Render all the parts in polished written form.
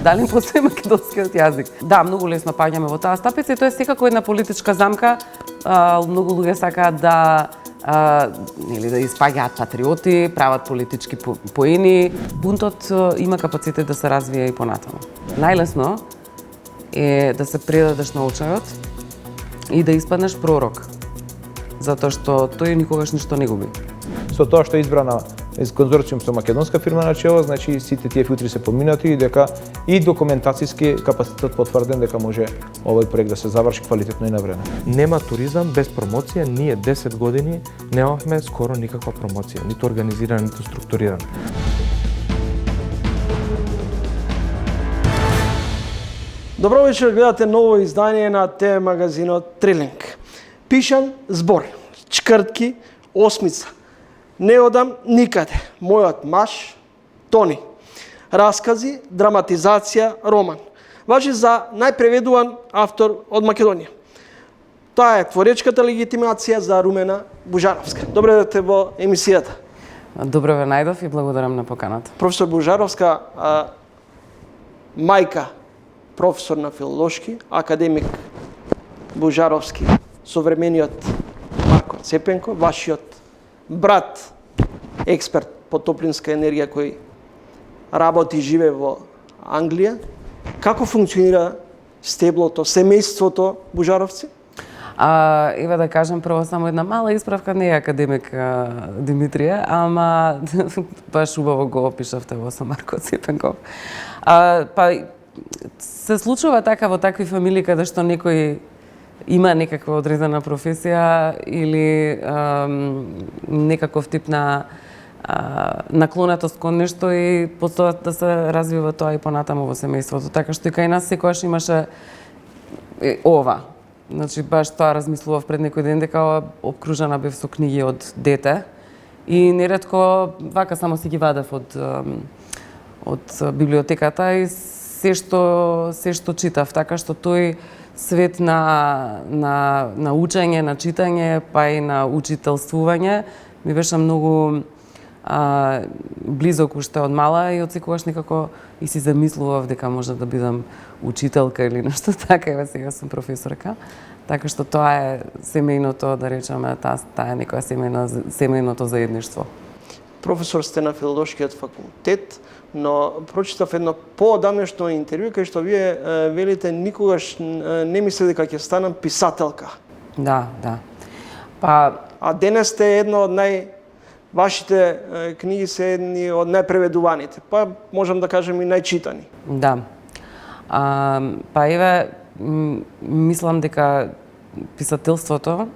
Дали постои македонскиот јазик? Да, многу лесно паѓаме во таа стапица и тоа е секако една политичка замка. Многу луѓе сакаат да да испаѓаат патриоти, прават политички поени. Бунтот има капацитет да се развие и понатаму. Најлесно е да се предадеш на очајот и да испаднеш пророк, затоа што тој никогаш ништо не губи. Со тоа што е избрана из конзорциум со македонска фирма на чело, значи сите тие филтри се поминати и дека и документацијски капацитет потврден дека може овој проект да се заврши квалитетно и на време. Нема туризам без промоција. Ние 10 години немавме скоро никаква промоција, ниту организирана, ниту структурирана. Добро вечер, гледате ново издание на ТВ магазинот Трилинг. Пишан збор, чкртки, осмица. Не одам никаде. Мојот маж, Тони. Раскази, драматизација, роман. Важи за најпреведуван автор од Македонија. Тоа е творечката легитимација за Румена Бужаровска. Добре дојдете во емисијата. Добро ве најдов и благодарам на поканата. Професор Бужаровска, мајка, професор на филолошки, академик Бужаровски, современиот Марко Цепенко, вашиот брат, експерт по топлинска енергија кој работи и живее во Англија. Како функционира стеблото, семејството Бужаровци? Еве да кажем прво само една мала исправка, не е академик Димитрија, ама баш убаво го опишавте во со Марко Цепенков. Се случува така во такви фамилии каде што некој има некаква одредена професија или некаков тип на наклонетост кон нешто и потоа да се развива тоа и понатаму во семејството. Така што и кај нас секогаш имаше ова. Значи баш тоа размислував пред некој ден дека обкружена бев со книги од дете и неретко вака само си ги вадев од библиотеката и се што читав, така што тој свет на учење, на читање, па и на учителствување ми беше многу близок уште од мала и од секогаш некако и си замислував дека може да бидам учителка или нешто така, еве сега сум професорка. Така што тоа е семејното, да речеме, таа е некоја семејното заедништво. Професор сте на филолошкиот факултет, но прочитав едно поодамнешно интервју кај што вие велите никогаш не мислите дека ќе станам писателка. Да. А денес сте едно од вашите книги се едни од најпреведуваните, па можам да кажем и најчитани. Да. Еве, мислам дека писателството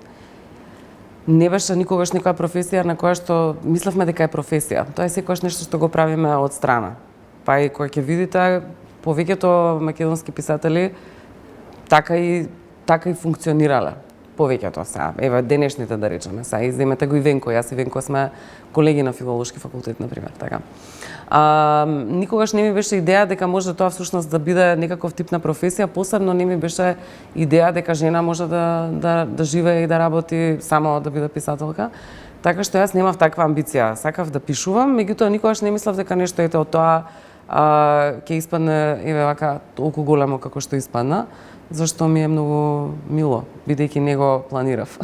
не беше никогаш некоја професија на која што мислевме дека е професија. Тоа е секогаш нешто што го правиме од страна. Па и кога ќе видите, повеќето македонски писатели така и функционирале. Повеќето сега, еве денешните да речеме, сега иземете го и Венко, јас и Венко сме колеги на филолошки факултет, например, така. Никогаш не ми беше идеја дека може тоа всушност да биде некаков тип на професија, посебно не ми беше идеја дека жена може да живее и да работи само да биде писателка. Така што јас немав таква амбиција. Сакав да пишувам, меѓутоа никогаш не мислев дека нешто ете од тоа ќе испадне еве вака толку големо како што испадна, зашто ми е многу мило, бидејќи не го планирав.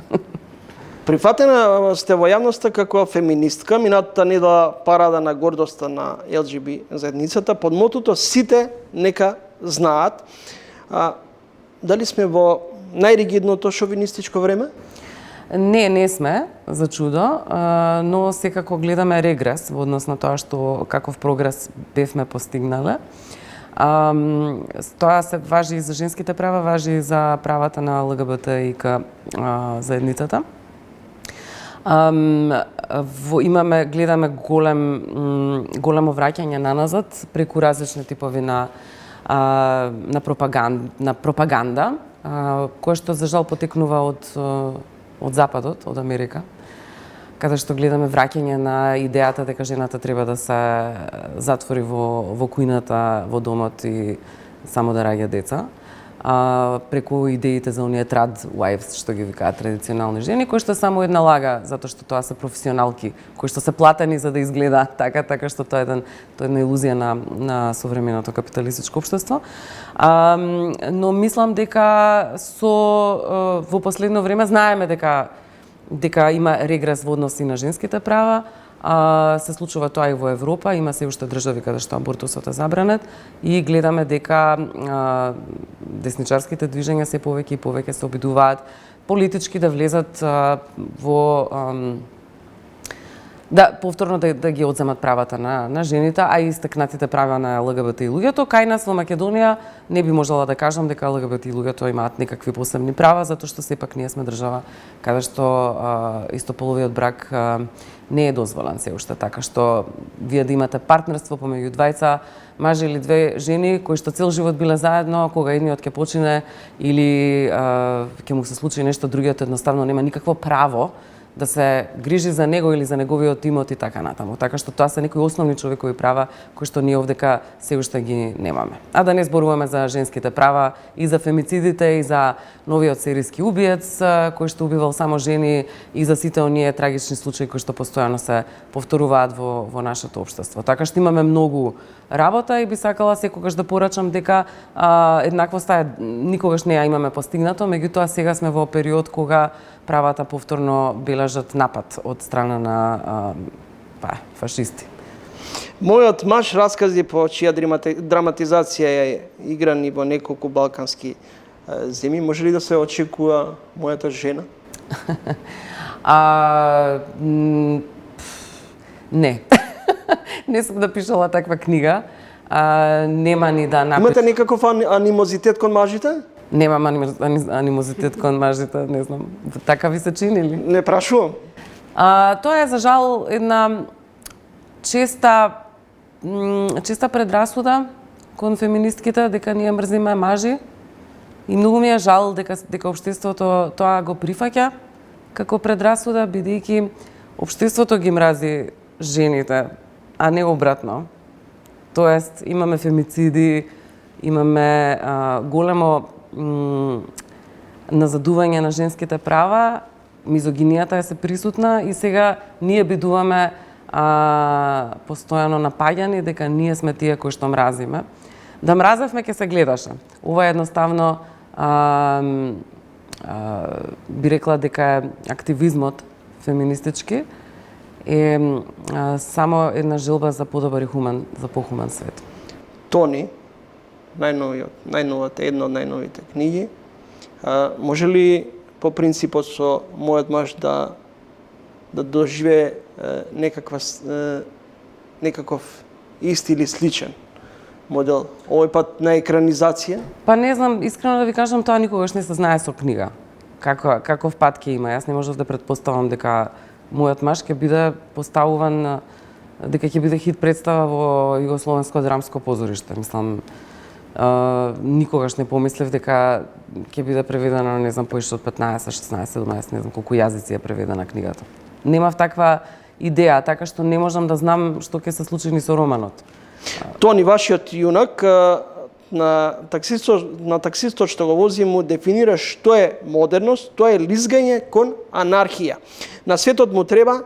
Прифатена сте во јавноста како феминистка, минатата недела парада на гордоста на ЛГБ заедницата под мотото "Сите нека знаат". Дали сме во најригидното шовинистичко време? Не сме, за чудо, но секако гледаме регрес во однос на тоа што каков прогрес бевме постигнале. Тоа се важи и за женските права, важи и за правата на ЛГБТИК заедницата. Гледаме големо враќање наназад преку различни типови на пропаганда, која што за жал потекнува од Западот, од Америка, каде што гледаме враќање на идејата дека жената треба да се затвори во кујната, во домот и само да раѓа деца. преку идеите за оние trad wives, што ги викаат традиционални жени, кои што само една лага, затоа што тоа се професионалки, кои што се платени за да изгледа така што тоа е една илузија на современото капиталистичко општество. Но мислам дека во последно време знаеме дека има регрес во односи на женските права. Се случува тоа и во Европа, има се уште држави каде што абортусот е забранет и гледаме дека десничарските движења се повеќе и повеќе се обидуваат политички да влезат во повторно да ги одземат правата на жените, а и истакнатите права на ЛГБТ луѓето. Кај нас во Македонија не би можела да кажам дека ЛГБТ луѓето имаат некакви посебни права, затоа што сепак ние сме држава каде што истополовиот брак не е дозволен се уште, така што вие да имате партнерство помеѓу двајца мажи или две жени кои што цел живот биле заедно, кога едниот ќе почине или ќе му се случи нешто, другиот едноставно нема никакво право да се грижи за него или за неговиот имот и така натаму. Така што тоа се некои основни човекови права кои што ние овдека се уште ги немаме. А да не зборуваме за женските права и за фемицидите и за новиот серијски убиец кој што убивал само жени и за сите оние трагични случаи кои што постојано се повторуваат во нашето општество. Така што имаме многу работа и би сакала секогаш да порачам дека еднаквоста никогаш не ја имаме постигнато, меѓутоа сега сме во период кога правата повторно бележат напад од страна на фашисти. Мојот маж раскази по чија драматизација е играни во неколку балкански земји. Може ли да се очекува мојата жена? Не. Не сум напишала таква книга. Нема ни да напишам. Имате некаков анимозитет кон мажите? Немам анимозитет кон мажите, не знам. Така ви се чини ли? Не прашувам. Тоа е за жал една честа предрасуда кон феминистките дека ние мрзиме мажи и многу ми е жал дека општеството тоа го прифаќа како предрасуда, бидејќи општеството ги мрази жените, а не обратно. Тоест имаме фемициди, имаме големо назадување на женските права, мизогинијата е се присутна и сега ние бидуваме постојано напаѓани дека ние сме тие кои што мразиме. Да мразевме ќе се гледаше. Ова едноставно би рекла дека активизмот феминистички е само една желба за подобар и за похуман свет. Тони, најновата, една од најновите книги, може ли по принципот со мојот маж да доживее некаков ист или сличен модел, овој пат на екранизација? Па не знам, искрено да ви кажам, тоа никогаш не се знае со книга. Каков пат ќе има. Јас не можев да претпоставам дека мојот маж ќе биде поставуван, дека ќе биде хит представа во Југословенско драмско позориште. Мислам, никогаш не помислев дека ќе биде преведена, не знам, поише од 15, 16, 17, не знам колку јазици е преведена книгата. Немав таква идеја, така што не можам да знам што ќе се случи ни со романот. Тони, вашиот јунак, на таксистот што го вози му дефинира што е модерност, тоа е лизгање кон анархија. На светот му треба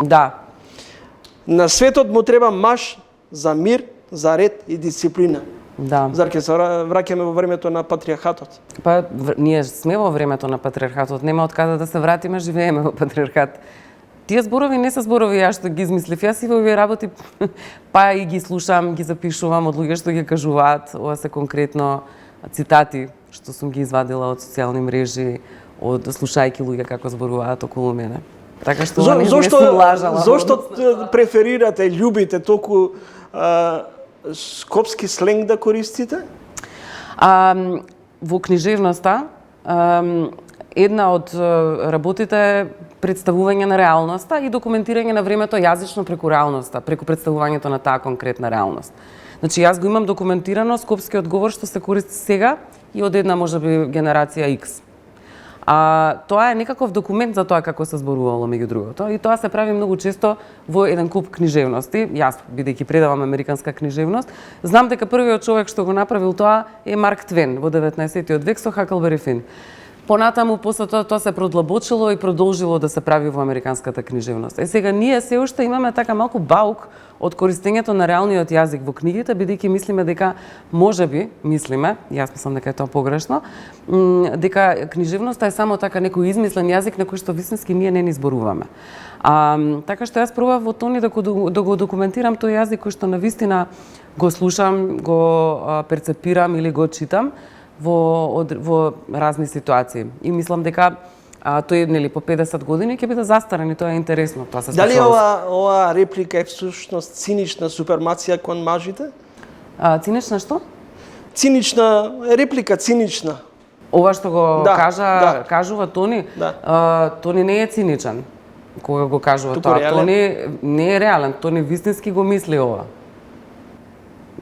Да. На светот му треба маж за мир, за ред и дисциплина. Да. Зар ќе се враќаме во времето на патриархатот? Па ние сме во времето на патриархатот, нема од каде да се вратиме, живееме во патриархат. Тие зборови не се зборови јас што ги измислив. Јас и во овие работи па и ги слушам, ги запишувам од луѓе што ги кажуваат. Ова се конкретно цитати што сум ги извадила од социјални мрежи, од слушајки луѓе како зборуваат околу мене. Така што не сум лажала. Зошто преферирате, љубите толку скопски сленг да користите? Во книжевноста една од работите е представување на реалноста и документирање на времето јазично преку реалноста, преку представувањето на таа конкретна реалност. Значи, јас го имам документирано скопскиот говор што се користи сега и од една можеби генерација X. Тоа е некаков документ за тоа како се зборувало меѓу другото. И тоа се прави многу често во еден куп книжевности. Јас, бидејќи предавам американска книжевност, знам дека првиот човек што го направил тоа е Марк Твен во 19. век со Хаклбери Фин. Понатаму, после тоа се продлабочило и продолжило да се прави во американската книжевност. Сега ние се уште имаме така малку баук од користењето на реалниот јазик во книгите, бидејќи мислиме дека можеби, јас мислам дека е тоа погрешно, дека книжевноста е само така некој измислен јазик на кој што вистински ние не ни зборуваме. Така што јас пробав во Тони да го документирам тој јазик кој што навистина го слушам, го перцепирам или го читам во разни ситуации. И мислам дека тој нели по 50 години ќе биде застарен и тоа е интересно. Тоа се Дали ова реплика е всушност цинична супермација кон мажите? Цинична што? Цинична реплика, цинична. Ова што го кажува Тони, Тони не е циничен кога го кажува тоа. Тони не е реален, Тони вистински го мисли ова.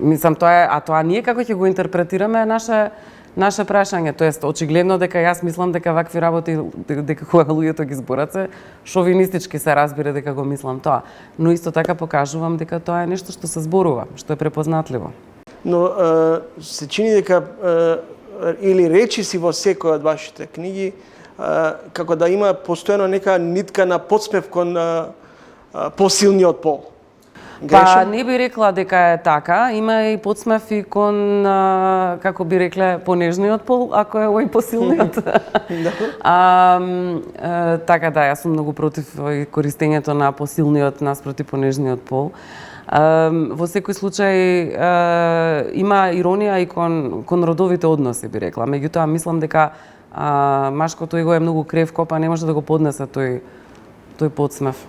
Мислам тоа е, тоа ние како ќе го интерпретираме наше прашање, тоест очигледно дека јас мислам дека вакви работи дека кога луѓето ги зборат се шовинистички се разбира дека го мислам тоа, но исто така покажувам дека тоа е нешто што се зборува, што е препознатливо. Но се чини дека или речиси во секој од вашите книги како да има постојано нека нитка на подсмев кон посилниот пол. Па не би рекла дека е така, има и подсмев и кон, како би рекле, понежниот пол, ако е овој посилниот. Така да, јас сум многу против користењето на посилниот наспроти понежниот пол. Во секој случај има иронија и кон родовите односи, би рекла. Меѓутоа, мислам дека машкото его е многу кревко, па не може да го поднесе тој подсмев.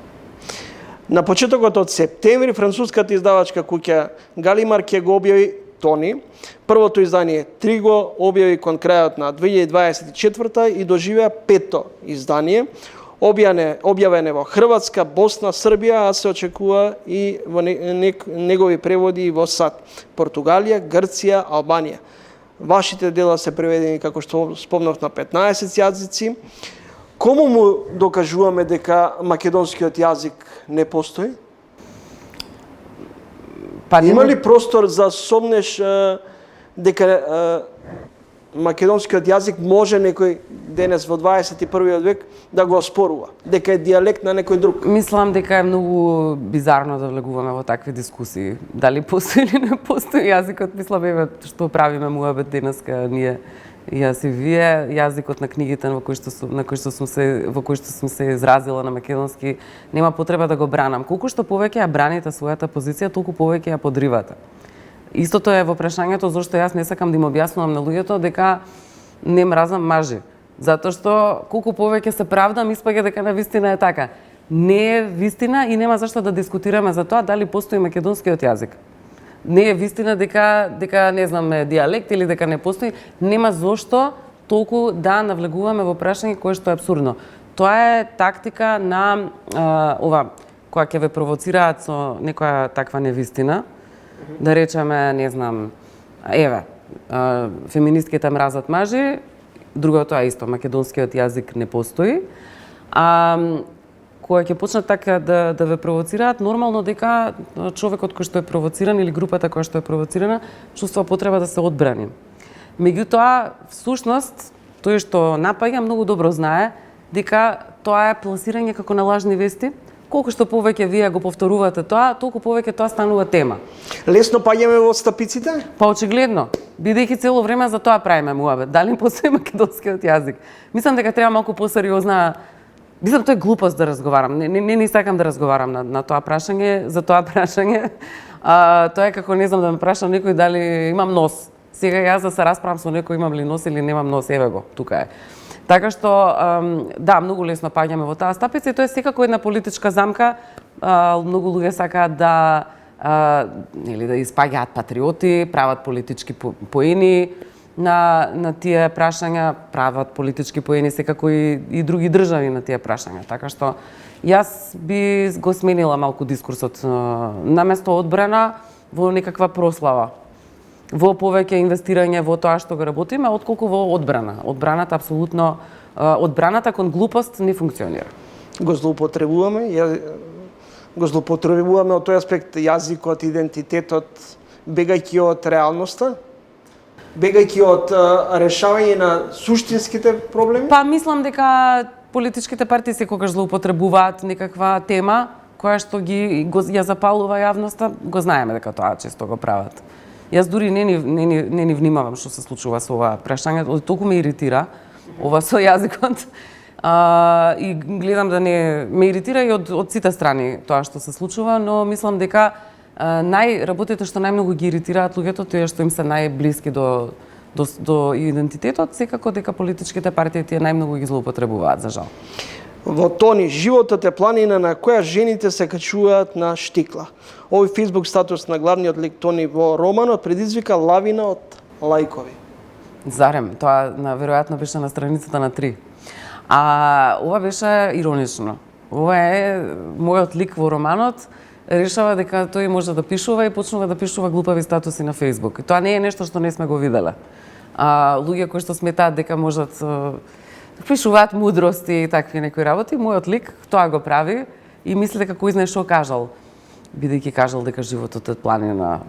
На почетокот од септември француската издавачка куќа Галимар ќе го објави Тони. Првото издание Три го објави кон крајот на 2024 и доживеа петто издание. Објавено во Хрватска, Босна, Србија, а се очекува и во негови преводи и во САД, Португалија, Грција, Албанија. Вашите дела се преведени, како што спомнав, на 15 јазици. Кому му докажуваме дека македонскиот јазик не постои? Има ли простор за сомнеш дека македонскиот јазик може некој денес во 21 век да го оспорува, дека е дијалект на некој друг? Мислам дека е многу бизарно да влегуваме во такви дискусии. Дали постои или не постои јазикот, мислам еве што правиме муабет денеска ние. Јас и вие, јазикот на книгите во кои што сум се изразила на македонски, нема потреба да го бранам. Колку што повеќе ја браните својата позиција, толку повеќе ја подривате. Истото е во прашањето зашто јас не сакам да им објаснувам на луѓето дека не мразам мажи. Затоа што колку повеќе се правдам, испаѓа дека навистина е така. Не е вистина и нема зашто да дискутираме за тоа дали постои македонскиот јазик. Не е вистина дека не знам дијалект или дека не постои, нема зошто толку да навлегуваме во прашање кое што е апсурдно. Тоа е тактика на која ќе ве провоцираат со некоја таква невистина, да речеме, не знам, еве, феминистките мразат мажи, другото е исто, македонскиот јазик не постои. Кога ќе почнат така да ве провоцираат, нормално дека човекот кој што е провоциран или групата која што е провоцирана чувствува потреба да се одбрани. Меѓутоа, всушност, тој што напаѓа многу добро знае дека тоа е пласирање како на лажни вести. Колку што повеќе вие го повторувате тоа, толку повеќе тоа станува тема. Лесно паѓаме во стапиците? Па очигледно, бидејќи цело време за тоа правиме муабет. Дали постои македонскиот јазик? Мислам дека треба малку посериозна. Мислам, тоа е глупост да разговарам. Не сакам да разговарам на тоа прашање, за тоа прашање. Тоа е како, не знам, да ме праша некој дали имам нос. Сега јас да се расправам со некој имам ли нос или немам нос, еве го, тука е. Така што, да, многу лесно паѓаме во таа стапица и тоа е секако една политичка замка. Многу луѓе сакаат да испаѓаат патриоти, прават политички поени на тие прашања, прават политички поени секако и други држави на тие прашања. Така што јас би го сменила малку дискурсот наместо одбрана во некаква прослава. во повеќе инвестирање во тоа што го работиме, отколку во одбрана. Одбраната апсолутно, одбраната кон глупост не функционира. Го злоупотребуваме, од тој аспект јазикот, идентитетот, бегајќи од реалноста, бегајќи од решавање на суштинските проблеми. Па мислам дека политичките партии секогаш злоупотребуваат некаква тема која што ја запалува јавноста, го знаеме дека тоа често го прават. Јас дури не ни внимавам што се случува со ова прашање, толку ме иритира ова со јазикот. И гледам да не ме иритира и од сите страни тоа што се случува, но мислам дека работите што најмногу ги иритираат луѓето, тоа што им се најблиски до идентитетот, секако дека политичките партии тие најмногу ги злоупотребуваат, за жал. Во Тони, животот е планина на која жените се качуваат на штикла. Овој фейсбук статус на главниот лик Тони во романот предизвика лавина од лајкови. Зарем, тоа веројатно беше на страницата на 3. А ова беше иронично. Ова е мојот лик во романот, решава дека тој може да пишува и почнува да пишува глупави статуси на Facebook. И тоа не е нешто што не сме го виделе. Луѓе кои што сметаат дека можат пишуваат мудрости и такви некои работи, мојот лик тоа го прави и мисли дека кој знае што кажал, бидејќи кажал дека животот е планина.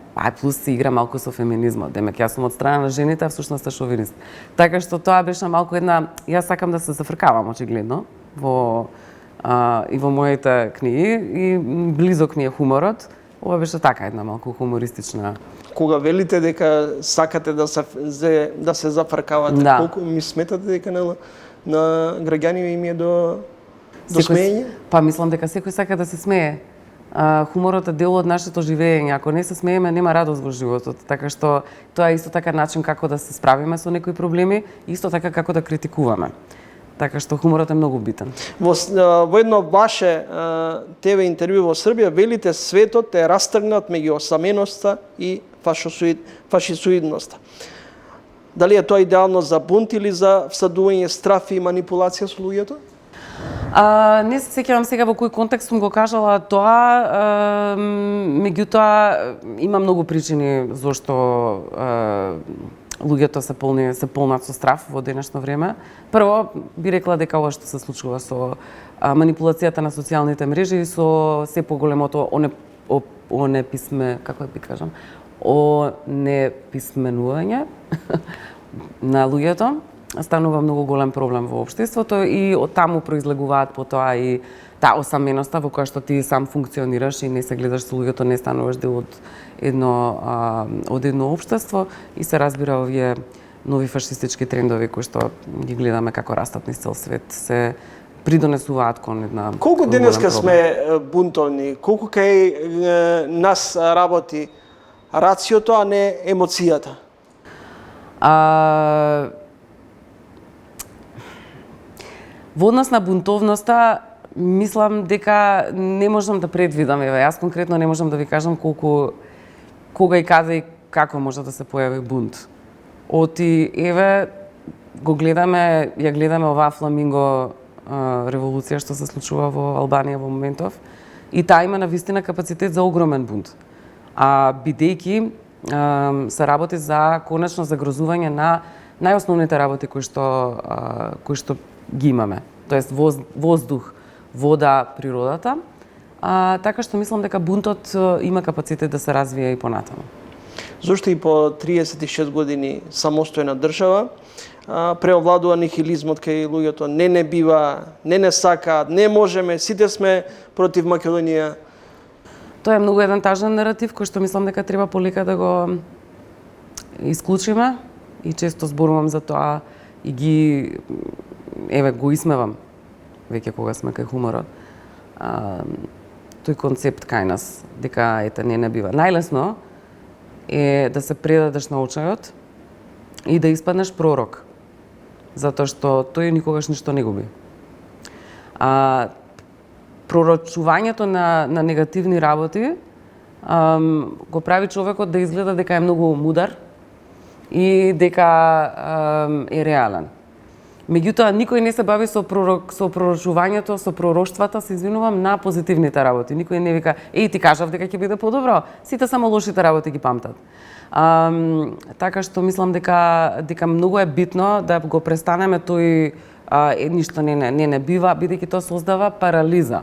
Плюс се игра малку со феминизмот. Демек јас сум од страна на жените, а всушност е шовинист. Така што тоа беше малку една, јас сакам да се зафркавам очигледно и во моите книги и близок ми е хуморот. Ова беше така една малку хумористична. Кога велите дека сакате да се зафркавате, Да. колку ми сметате дека на граѓани им е до смеење? Па мислам дека секој сака да се смее. Хуморот е дел од нашето живење. Ако не се смееме, нема радост во животот. Така што тоа е исто така начин како да се справиме со некои проблеми, исто така како да критикуваме. Така што хуморот е многу битен. Во едно ваше ТВ интервју во Србија велите светот е растргнат меѓу осаменоста и фашисоидноста. Дали е тоа идеално за бунт или за всадување страф и манипулација со луѓето? Не се сеќавам сега во кој контекст сум го кажала тоа, меѓутоа има многу причини зошто луѓето се полнат со страф во денешно време. Прво, би рекла дека ова што се случува со манипулацијата на социјалните мрежи и со се поголемото онеписменување на луѓето, станува многу голем проблем во општеството и од таму произлегуваат потоа и таа осаменоста во која што ти сам функционираш и не се гледаш со луѓето, не стануваш дел од едно општество и се разбира овие нови фашистички трендови кои што ги гледаме како растат низ цел свет се придонесуваат кон една. Колку денеска сме бунтовни? Колку кај нас работи рациото, а не емоцијата? Во однос на бунтовноста, мислам дека не можам да предвидам, јас конкретно не можам да ви кажам кога и каде и како може да се појави бунт. Ја гледаме оваа фламинго револуција што се случува во Албанија во моментов и таа има навистина капацитет за огромен бунт. Бидејќи се работи за конечно загрозување на најосновните работи кои што ги имаме, тоест воздух, вода, природата, така што мислам дека бунтот има капацитет да се развие и понатаму. Зошто и по 36 години самостојна држава преовладува нихилизмот кај луѓето, не бива, не сакаат, не можеме, сите сме против Македонија? Тоа е многу еден тажен наратив кој што мислам дека треба полека да го исклучиме и често зборувам за тоа и го исмевам веќе кога сме кај хуморот. Тој концепт кај нас дека не бива. Најлесно е да се предадеш на очајот и да испаднеш пророк, затоа што тој никогаш ништо не губи. Пророчувањето на негативни работи го прави човекот да изгледа дека е многу мудар и дека е реален. Меѓутоа, никој не се бави со пророчувањето, со пророштвата, се извинувам, на позитивните работи. Никој не вика, ти кажав дека ќе биде подобро, сите само лошите работи ги памтат. Така што мислам дека многу е битно да го престанеме тој ништо не бива, бидејќи тоа создава парализа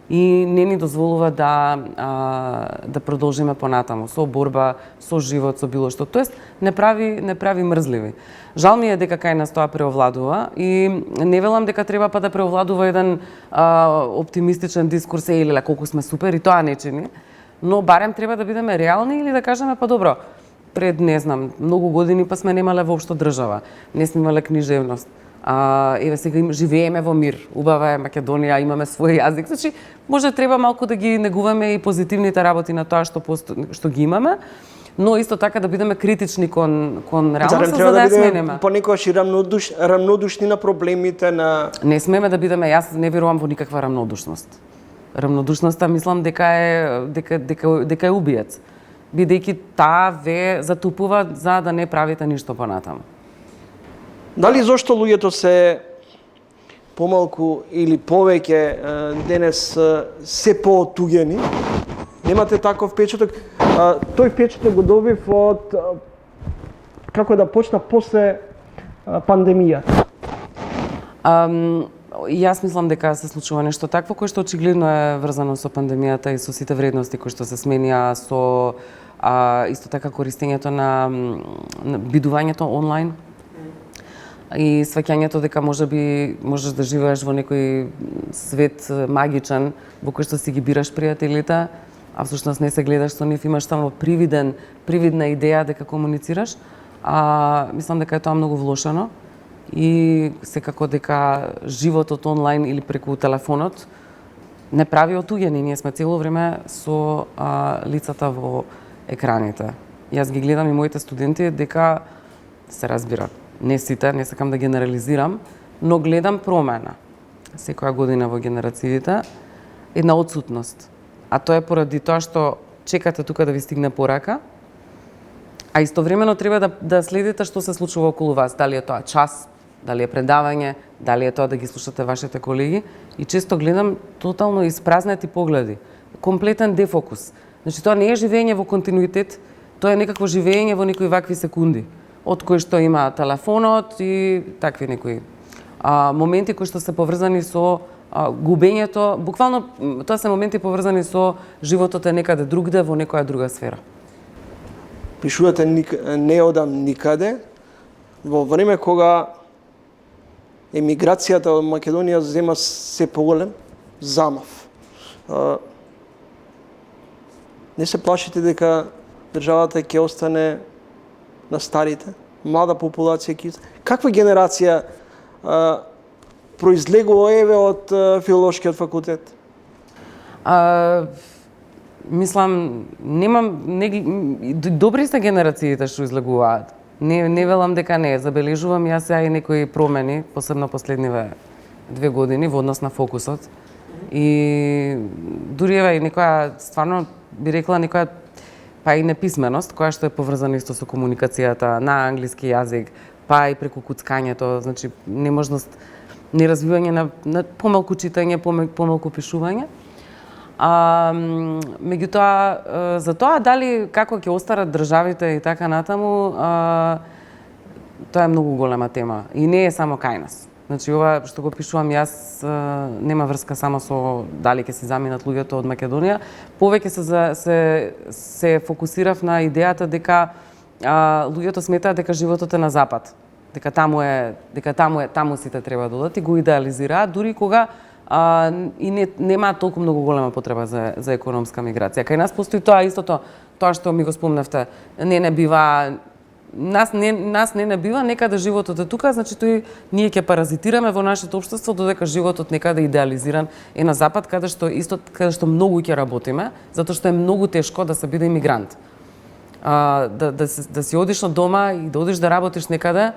и не ни дозволува да продолжиме понатаму со борба, со живот, со било што. Тоест не прави мрзливи. Жал ми е дека кај нас тоа преовладува и не велам дека треба па да преовладува еден оптимистичен дискурс или колку сме супер и тоа не чини, но барем треба да бидеме реални или да кажеме па добро, пред не знам многу години па сме немале воопшто држава, не сме имале книжевност. Еве сега живееме во мир, убава е Македонија, имаме свој јазик, значи може треба малку да ги негуваме и позитивните работи на тоа што ги имаме, но исто така да бидеме критични кон реалноста за да ја смениме. Понекогаш и рамнодушни на проблемите на... Не смеме да бидеме, јас не верувам во никаква рамнодушност. Рамнодушноста мислам дека е убиец, бидејќи таа ве затупува за да не правите ништо понатаму. Дали зошто луѓето се помалку или повеќе денес се поотуѓени? Немате таков впечаток? Тој впечаток го добив од како да почна после пандемијата. Јас мислам дека се случува нешто такво кое што очигледно е врзано со пандемијата и со сите вредности кои што се сменија со исто така користењето на бидувањето онлайн и сваќањето дека можеш да живееш во некој свет магичен во кој што си ги бираш пријателите, а всушност не се гледаш со нив, имаш само привидна идеја дека комуницираш. Мислам дека е тоа многу влошено и секако дека животот онлайн или преку телефонот не прави отуѓени. Ние сме цело време со лицата во екраните. Јас ги гледам и моите студенти дека се разбира. Не сите, не сакам да генерализирам, но гледам промена секоја година во генерациите, една отсутност. А тоа е поради тоа што чекате тука да ви стигне порака, а истовремено треба да следите што се случува околу вас, дали е тоа час, дали е предавање, дали е тоа да ги слушате вашите колеги, и често гледам тотално испразнети погледи, комплетен дефокус. Значи тоа не е живење во континуитет, тоа е некакво живење во некои вакви секунди, од кои што има телефонот и такви некои моменти кои што се поврзани со губењето, буквално тоа се моменти поврзани со животот е некаде другде во некоја друга сфера. Пишувате не одам никаде, во време кога емиграцијата од Македонија зема се поголем замав. Не се плашите дека државата ќе остане на старите, млада популација ќе... Каква генерација произлегува еве од филолошкиот факултет? Мислам, добри се генерациите што излегуваат. Не велам дека не, забележувам јас и некои промени, посебно последниве 2 години во однос на фокусот. И дури еве и некоја, стварно би рекла некоја па и неписменост, која што е поврзана исто со комуникацијата на англиски јазик, па и преку куцкањето, значи неможност, неразвивање на помалку читање, помалку пишување. Меѓутоа, за тоа дали како ќе остарат државите и така натаму, тоа е многу голема тема и не е само кај нас. Значи ова што го пишувам јас нема врска само со дали ќе се заминат луѓето од Македонија, повеќе се фокусирав на идејата дека луѓето сметаат дека животот е на запад, дека таму сите треба да одат и го идеализираат, дури кога и немаат толку многу голема потреба за економска миграција. Кај нас постои тоа истото, тоа што ми го спомнавте, не бива нас не бива, некаде животот е тука, значи ние ќе паразитираме во нашето општество, додека животот некаде идеализиран е на запад, каде што многу ќе работиме, затоа што е многу тешко да се биде имигрант. Да си одиш од дома и да одиш да работиш некаде,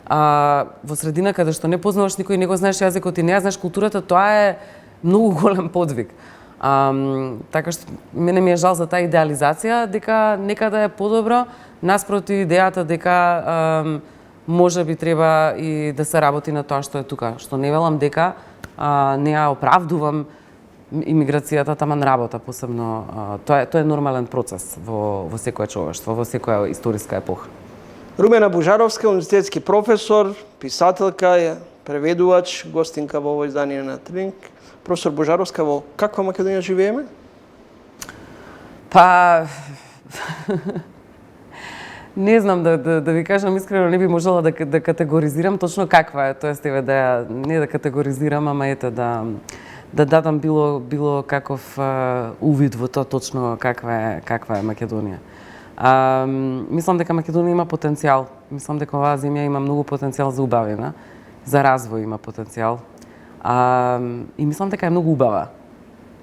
во средина каде што не познаваш никој, не го знаеш јазикот и не ја знаеш културата, тоа е многу голем подвиг. Така што мене ми е жал за таа идеализација, дека некаде е подобро, наспроти идејата дека може би треба и да се работи на тоа што е тука. Што не велам дека не ја оправдувам имиграцијата таман работа, посебно тоа е нормален процес во секое човештво, во секоја историска епоха. Румена Божаровска, универзитетски професор, писателка, преведувач, гостинка во ово издание на Трилинг. Професор Божаровска, во каква Македонија живееме? Па не знам да ви кажам искрено, не би можела да категоризирам точно каква е, тоест еве не да категоризирам, ама ете да дадам било каков увид во тоа точно каква е Македонија. Мислам дека Македонија има потенцијал. Мислам дека оваа земја има многу потенцијал за убавина, за развој има потенцијал. И мислам дека е многу убава.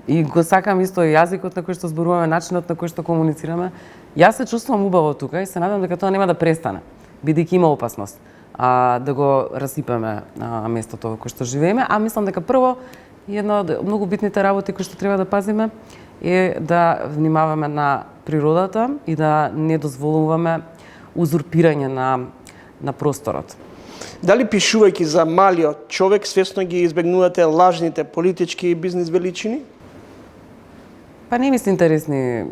И го сакам исто јазикот на кој што зборуваме, начинот на кој што комуницираме. Јас се чувствувам убаво тука и се надам дека тоа нема да престане, бидејќи има опасност да го расипеме местото во кое што живееме. Мислам дека прво една од многу битните работи кои што треба да пазиме е да внимаваме на природата и да не дозволуваме узурпирање на просторот. Дали пишувајќи за малиот човек свесно ги избегнувате лажните политички и бизнис величини? Па не ми се интересни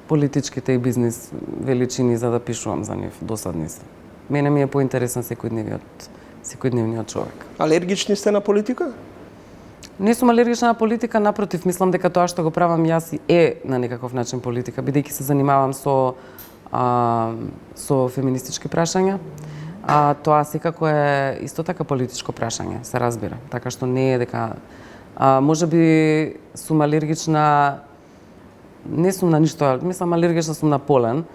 политичките и бизнис величини за да пишувам за нив, досадни се. Мене ми е поинтересен секојдневниот човек. Алергични сте на политика? Не сум алергична на политика, напротив, мислам дека тоа што го правам јас е на некаков начин политика, бидејќи се занимавам со феминистички прашања. Тоа секако е исто така политичко прашање, се разбира. Така што не е дека можеби сум алергична, не сум на ништо, мислам алергична сум на полен.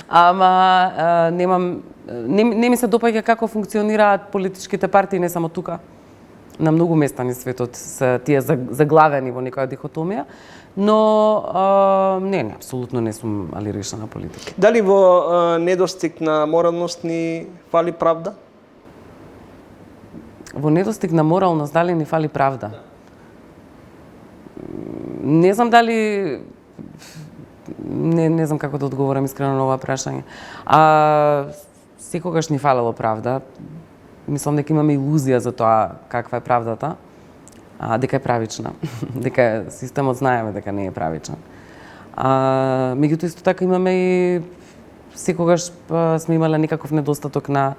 Ама не ми се допаѓа како функционираат политичките партии не само тука. На многу места на светот се тие заглавени во некоја дихотомија, но не, апсолутно не сум алергична на политика. Дали во недостиг на моралност ни фали правда? Во недостиг на моралност дали ни фали правда? Не знам дали не знам како да одговорам искрено на ова прашање. Секогаш ни фалело правда. Мислам дека имаме илузија за тоа каква е правдата, дека е правична, дека системот знаеме дека не е правичен. Меѓутоа исто така имаме и секогаш сме имале некаков недостаток на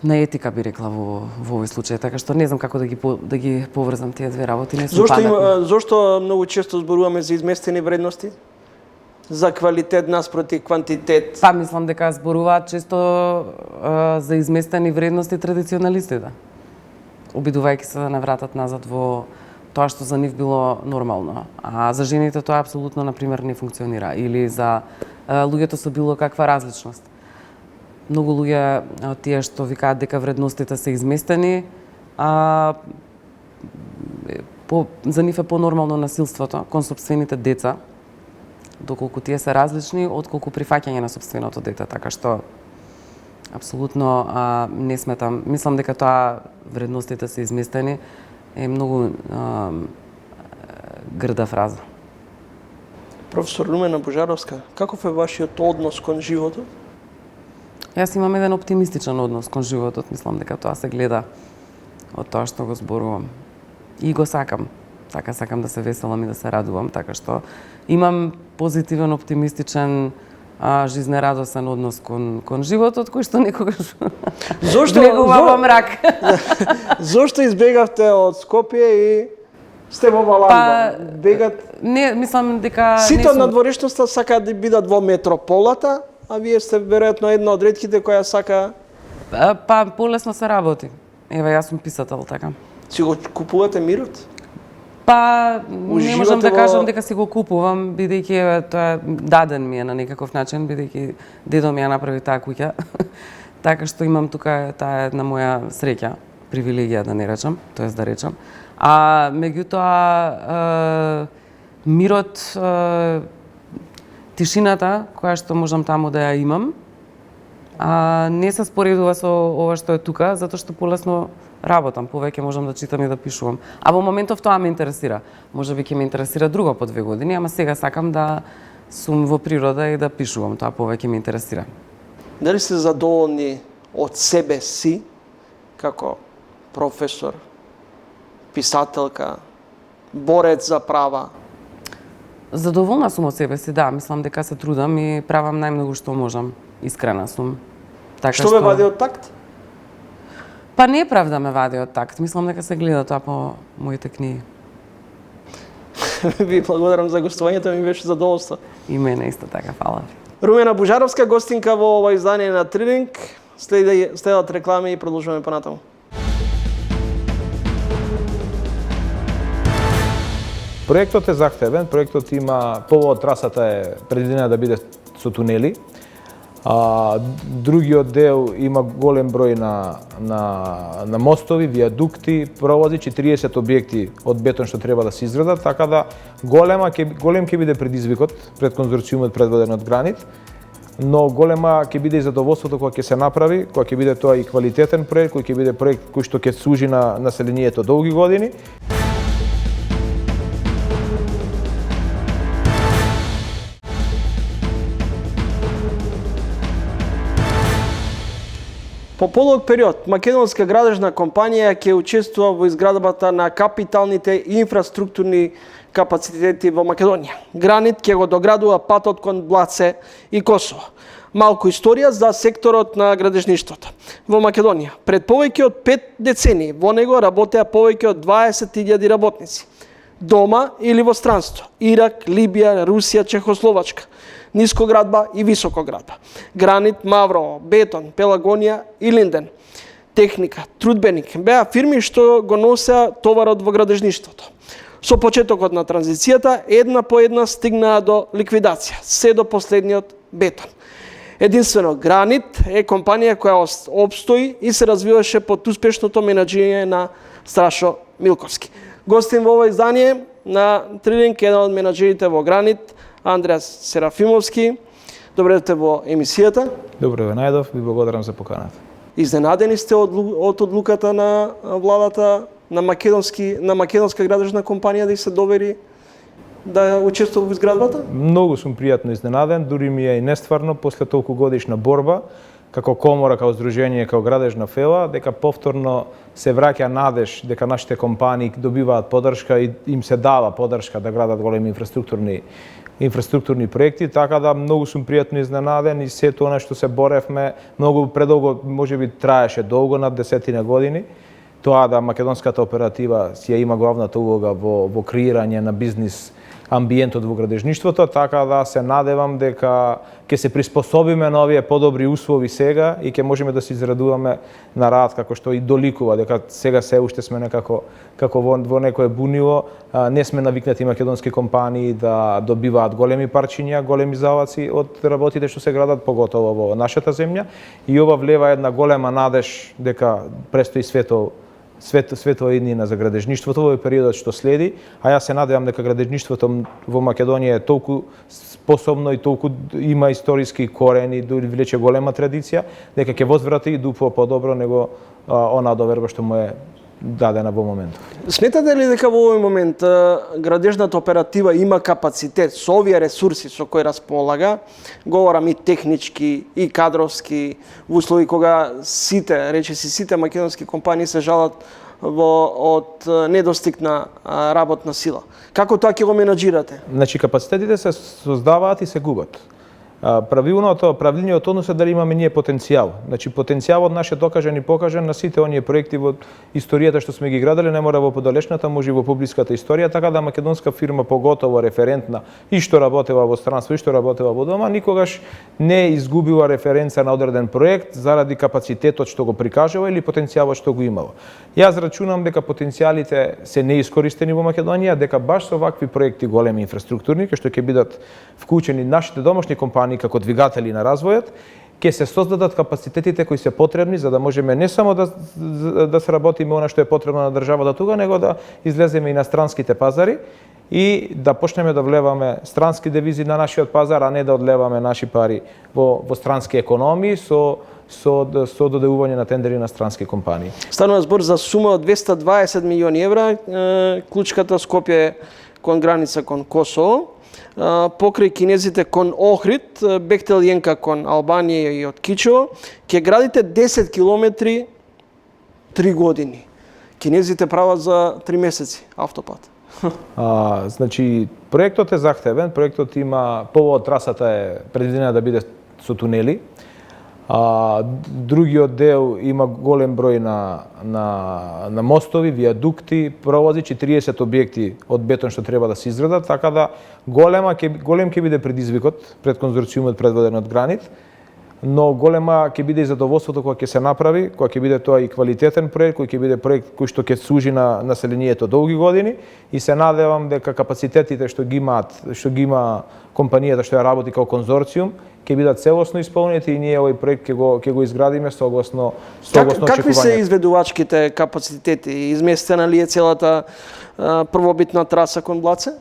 етика, би рекла во овој случај, така што не знам како да ги поврзам тие две работи, не сум паметна. Зошто многу често зборуваме за изместени вредности? За квалитет наспроти квантитет? Мислам дека зборуваат често за изместени вредности традиционалистите, обидувајќи се да не вратат назад во тоа што за нив било нормално. А за жените тоа апсолутно, например, не функционира. Или за луѓето со било каква различност. Многу луѓе тие што викаат дека вредностите се изместени, за нив е понормално насилството кон сопствените деца, доколку тие се различни, отколку прифаќање на сопственото дете, така што апсолутно не сметам. Мислам дека тоа вредностите се изместени е многу грда фраза. Професор Румена Божаровска, каков е вашиот однос кон животот? Јас имам еден оптимистичен однос кон животот, мислам дека тоа се гледа од тоа што го зборувам. И го сакам. Така сакам да се веселам и да се радувам, така што имам позитивен, оптимистичен, жизнерадосен однос кон животот, кој што некогаш влегува во мрак. Зошто избегавте од Скопје и сте во Валанда? Бегат... Не, мислам дека... Сите од надворешноста сакаат да бидат во метрополата, а вие сте веројатно една од ретките која сака... Полесно се работи. Еве, јас сум писател, така. Си го купувате мирот? Не можам да кажам дека си го купувам, бидејќи тоа даден ми е на некаков начин, бидејќи дедо ми ја направи таа куќа. Така што имам тука, таа е една моја среќа, привилегија да не речам, тоест да речам. Меѓутоа, мирот, тишината, која што можам таму да ја имам, не се споредува со ова што е тука, затоа што полесно работам, повеќе можам да читам и да пишувам. А во моментов тоа ме интересира. Можеби ќе ме интересира друго по 2 години, ама сега сакам да сум во природа и да пишувам, тоа повеќе ме интересира. Дали сте задоволни од себе си, како професор, писателка, борец за права. Задоволна сум од себе си, да, мислам дека се трудам и правам најмногу што можам. Искрена сум. Така Што ве вади од такт? Па неправда ме вади од такт. Мислам дека се гледа тоа по моите книги. Ви благодарам за гостувањето, ми беше задоволство. И мене исто така, фала ви. Румена Бужаровска, гостинка во ова издание на Трилинг. Следат реклами и продолжуваме понатаму. Проектот е захтевен, проектот има повод трасата е предвидена да биде со тунели. Другиот дел има голем број на мостови, виадукти, провози, 40 објекти од бетон што треба да се изградат, така да голем ќе биде предизвикот пред конзорциумот предводен од Гранит, но голема ќе биде и задоволството кога ќе се направи, кога ќе биде тоа и квалитетен проект, кој ќе биде проект кој што ќе служи на населението долги години. По подолг период, македонска градежна компанија ќе учествува во изградбата на капиталните инфраструктурни капацитети во Македонија. Гранит ќе го доградува патот кон Блаце и Косово. Малку историја за секторот на градежништвото во Македонија. Пред повеќе од 5 децении во него работеа повеќе од 20.000 работници. Дома или во странство. Ирак, Либија, Русија, Чехословачка. Нискоградба и високоградба. Гранит, Маврово, Бетон, Пелагонија и Линден. Техника, трудбеник беа фирми што го носеа товарот во градежништвото. Со почетокот на транзицијата, една по една стигнаа до ликвидација, се до последниот Бетон. Единствено Гранит е компанија која опстои и се развиваше под успешното менаџирање на Страшо Милковски. Гостин во ова издание на Трилинг еден од менаџерите во Гранит, Андреас Серафимовски. Добре дојдовте во емисијата. Добре ве најдов, ви благодарам за поканата. Изненадени сте од одлуката на владата на македонска градежна компанија да се довери да учествува во изградбата? Многу сум пријатно изненаден, дури ми е и нестварно после толку годишна борба, како комора, како здружение, како градежна фела, дека повторно се враќа надеж дека нашите компании добиваат подршка и им се дава подршка да градат големи инфраструктурни проекти, така да многу сум пријатно изненаден и сето она што се боревме, многу предолго, можеби траеше долго, над 10 години, тоа да македонската оператива си ја има главната улога во креирање на бизнис амбиентот во градежништвото, така да се надевам дека ќе се приспособиме на овие подобри услови сега и ќе можеме да се израдуваме на рад како што и доликува, дека сега се уште сме некако во некое бунило, не сме навикнати македонски компании да добиваат големи парчиња, големи залаци од работите што се градат, поготово во нашата земја, и ова влева една голема надеж дека престои светла иднина за градежништвото во периодот што следи, а јас се надевам дека градежништвото во Македонија е толку способно и толку има историски корени, дури влече голема традиција, дека ќе возврати и дупло подобро него онаа доверба што му е дадена во моментот. Сметате ли дека во овој момент градежната оператива има капацитет со овие ресурси со кои располага, говорам и технички и кадровски, во услови кога сите македонски компании се жалат од недостиг на работна сила. Како тоа ќе го менаџирате? Значи капацитетите се создаваат и се губат. Правилниот однос е дали имаме ние потенцијал. Значи потенцијалот наш е докажан и покажан на сите оние проекти во историјата што сме ги градели, не мора во подалечната, може и во публиската историја, така да македонска фирма, поготово референтна и што работела во странство и што работела во дома, никогаш не изгубила референца на одреден проект заради капацитетот што го прикажува или потенцијалот што го имало. Јас рачунам дека потенцијалите се неискористени во Македонија, дека баш со вакви проекти големи инфраструктурни, кои што ќе бидат вклучени нашите домашни компании како двигатели на развојот, ќе се создадат капацитетите кои се потребни за да можеме не само да се работиме она што е потребно на државата тука, него да излеземе и на странските пазари и да почнеме да влеваме странски девизи на нашиот пазар, а не да одлеваме наши пари во странски економии со доделување на тендери на странски компании. Станува збор за сума од 220 милиони евра, клучката Скопје кон граница кон Косово, покрај кинезите кон Охрид, Бехтел Јенка кон Албанија и од Кичево, ќе градите 10 километри 3 години. Кинезите прават за 3 месеци автопат. Значи, проектот е захтевен, проектот има, повод трасата е предвидена да биде со тунели. Другиот дел има голем број на мостови, виадукти, провози, 40 објекти од бетон што треба да се изградат, така да голем ќе биде предизвикот пред конзорциумот предводен од Гранит, но голема ќе биде и задоволството кога ќе се направи, кога ќе биде тоа и квалитетен проект, кој ќе биде проект кој што ќе служи на населението долги години и се надевам дека капацитетите што ги има компанијата што ја работи како конзорциум ќе бидат целосно исполнети и ние овој проект ќе го изградиме согласно очекувањето. Какви се изведувачките капацитети? Изместена ли е целата првобитна траса кон Блаце?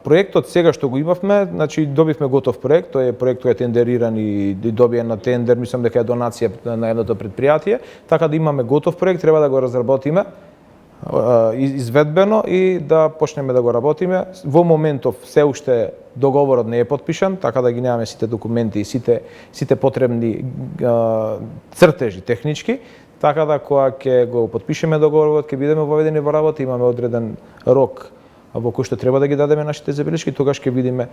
Проектот сега што го имавме, значи добивме готов проект, тој е проект кој е тендериран и добиен на тендер, мислам дека е донација на едното предпријатие, така да имаме готов проект, треба да го разработиме изведбено и да почнеме да го работиме. Во моментов се уште договорот не е потпишан, така да ги немаме сите документи и сите потребни цртежи технички, така да кога ќе го потпишеме договорот, ќе бидеме воведени во работа, имаме одреден рок во кој што треба да ги дадеме нашите забелешки, тогаш ќе видиме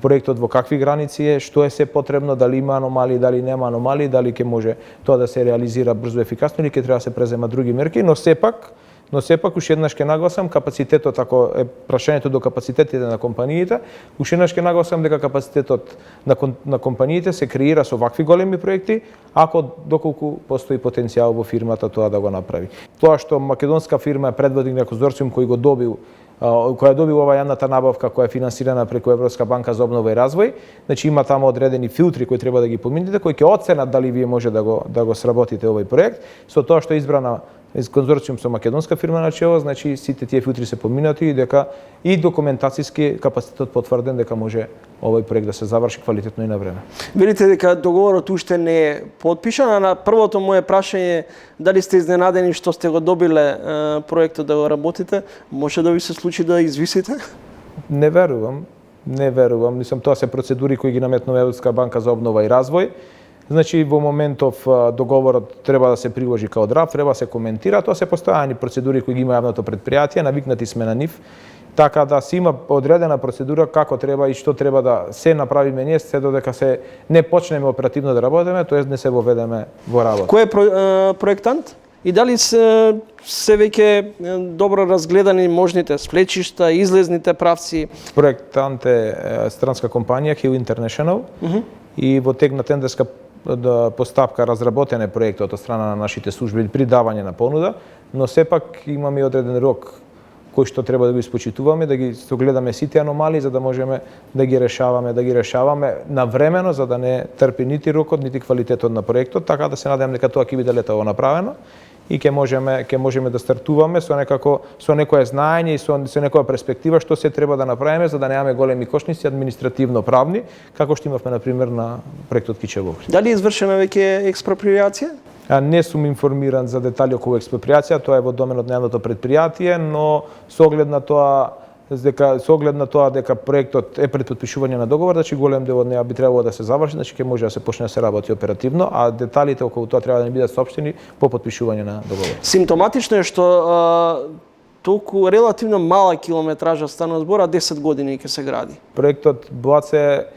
проектот во какви граници е, што е се потребно, дали има аномалии, дали нема аномалии, дали ќе може тоа да се реализира брзо и ефикасно или ќе треба да се преземат други мерки, но сепак уште еднаш ќе нагласам капацитетот, ако е прашањето до капацитетите на компаниите, уште еднаш ќе нагласам дека капацитетот на компаниите се креира со вакви големи проекти, ако доколку постои потенцијал во фирмата тоа да го направи. Тоа што македонска фирма е предводник на конзорциум која добил ова јавната набавка која е финансирана преку Европска банка за обнова и развој, значи има таму одредени филтри кои треба да ги поминете, кои ќе оценат дали вие може да го сработите овој проект. Со тоа што е избрана конзорциум со македонска фирма на чело, значи сите тие филтри се поминати и дека и документацијски капацитет потврден дека може овој проект да се заврши квалитетно и на време. Видите дека договорот уште не е потпишан, а на првото моје прашање дали сте изненадени што сте го добиле проектот да го работите, може да ви се случи да извисите? Не верувам. Мислам, тоа се процедури кои ги наметнува Европска банка за обнова и развој. Значи, во моментов договорот треба да се приложи као драфт, треба да се коментира, тоа се постојани процедури кои ги има јавното предпријатие, навикнати сме на нив, така да се има одредена процедура како треба и што треба да се направиме ние, се додека се не почнеме оперативно да работиме, тоест не се воведеме во работа. Кој е проектант? И дали се веќе добро разгледани можните сплечишта, излезните правци? Проектант е странска компанија Hill International и во тек на тендерска постапка разработен е проектот од страна на нашите служби при давање на понуда, но сепак имаме одреден рок кој што треба да го испочитуваме, да ги согледаме сите аномалии за да можеме да ги решаваме навремено за да не трпи нити рокот, нити квалитетот на проектот, така да се надевам дека тоа ќе биде летово направено и ќе можеме да стартуваме со некое знаење и со некоја перспектива што се треба да направиме за да немаме големи кошници административно правни, како што имавме на пример на проектот Кичевок. Дали е извршена веќе експроприација? Не сум информиран за детали околу експроприација, тоа е во доменот на јавното предпријатие, но со оглед на тоа дека проектот е пред потпишување на договор, значи голем дел од неа би требало да се заврши, значи ќе може да се почне да се работи оперативно, а деталите околу тоа треба да ни бидат соопштени по потпишување на договор. Симптоматично е што толку релативно мала километража станува збор, а 10 години ќе се гради. Проектот Блаце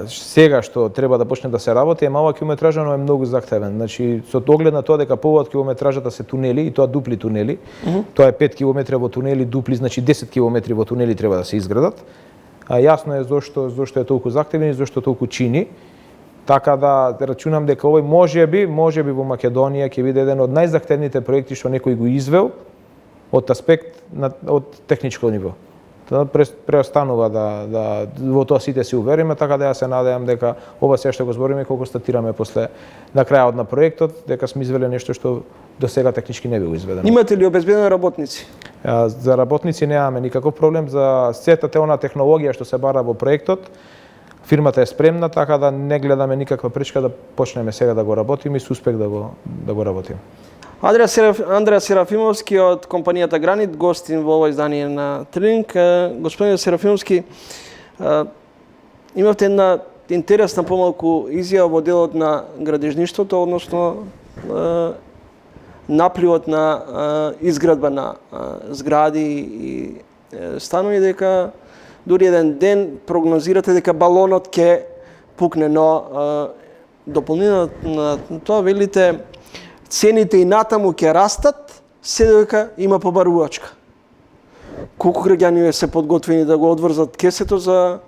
сега што треба да почне да се работи е мала километража, но е многу захтевен. Значи, со оглед на тоа дека повод километражата се тунели, и тоа дупли тунели, тоа е 5 километри во тунели, дупли, значи 10 километри во тунели треба да се изградат. Јасно е зошто е толку захтевен и зошто толку чини. Така да рачунам дека овој можеби во Македонија ќе биде еден од најзахтевните проекти што некој го извел од аспект од техничко ниво. Преостанува да во тоа сите се увериме, така да ја се надевам дека ова се што го збориме кога констатираме после на крајот на проектот дека сме извеле нешто што до сега технички не било изведено. Имате ли обезбедени работници? За работници немаме никаков проблем, за сета она технологија што се бара во проектот. Фирмата е спремна, така да не гледаме никаква пречка да почнеме сега да го работиме и со успех да го работиме. Андреа Серафимовски од компанијата Гранит, гостин во ова издание на Трилинг. Господин Серафимовски, имавте една интересна помалку изјава во делот на градежништвото, односно напливот на изградба на згради и станови, дека дури еден ден прогнозирате дека балонот ќе пукне, но дополнително на тоа велите цените и натаму ќе растат, се дека има побарувачка. Колку граѓани се подготвени да го одврзат кесето за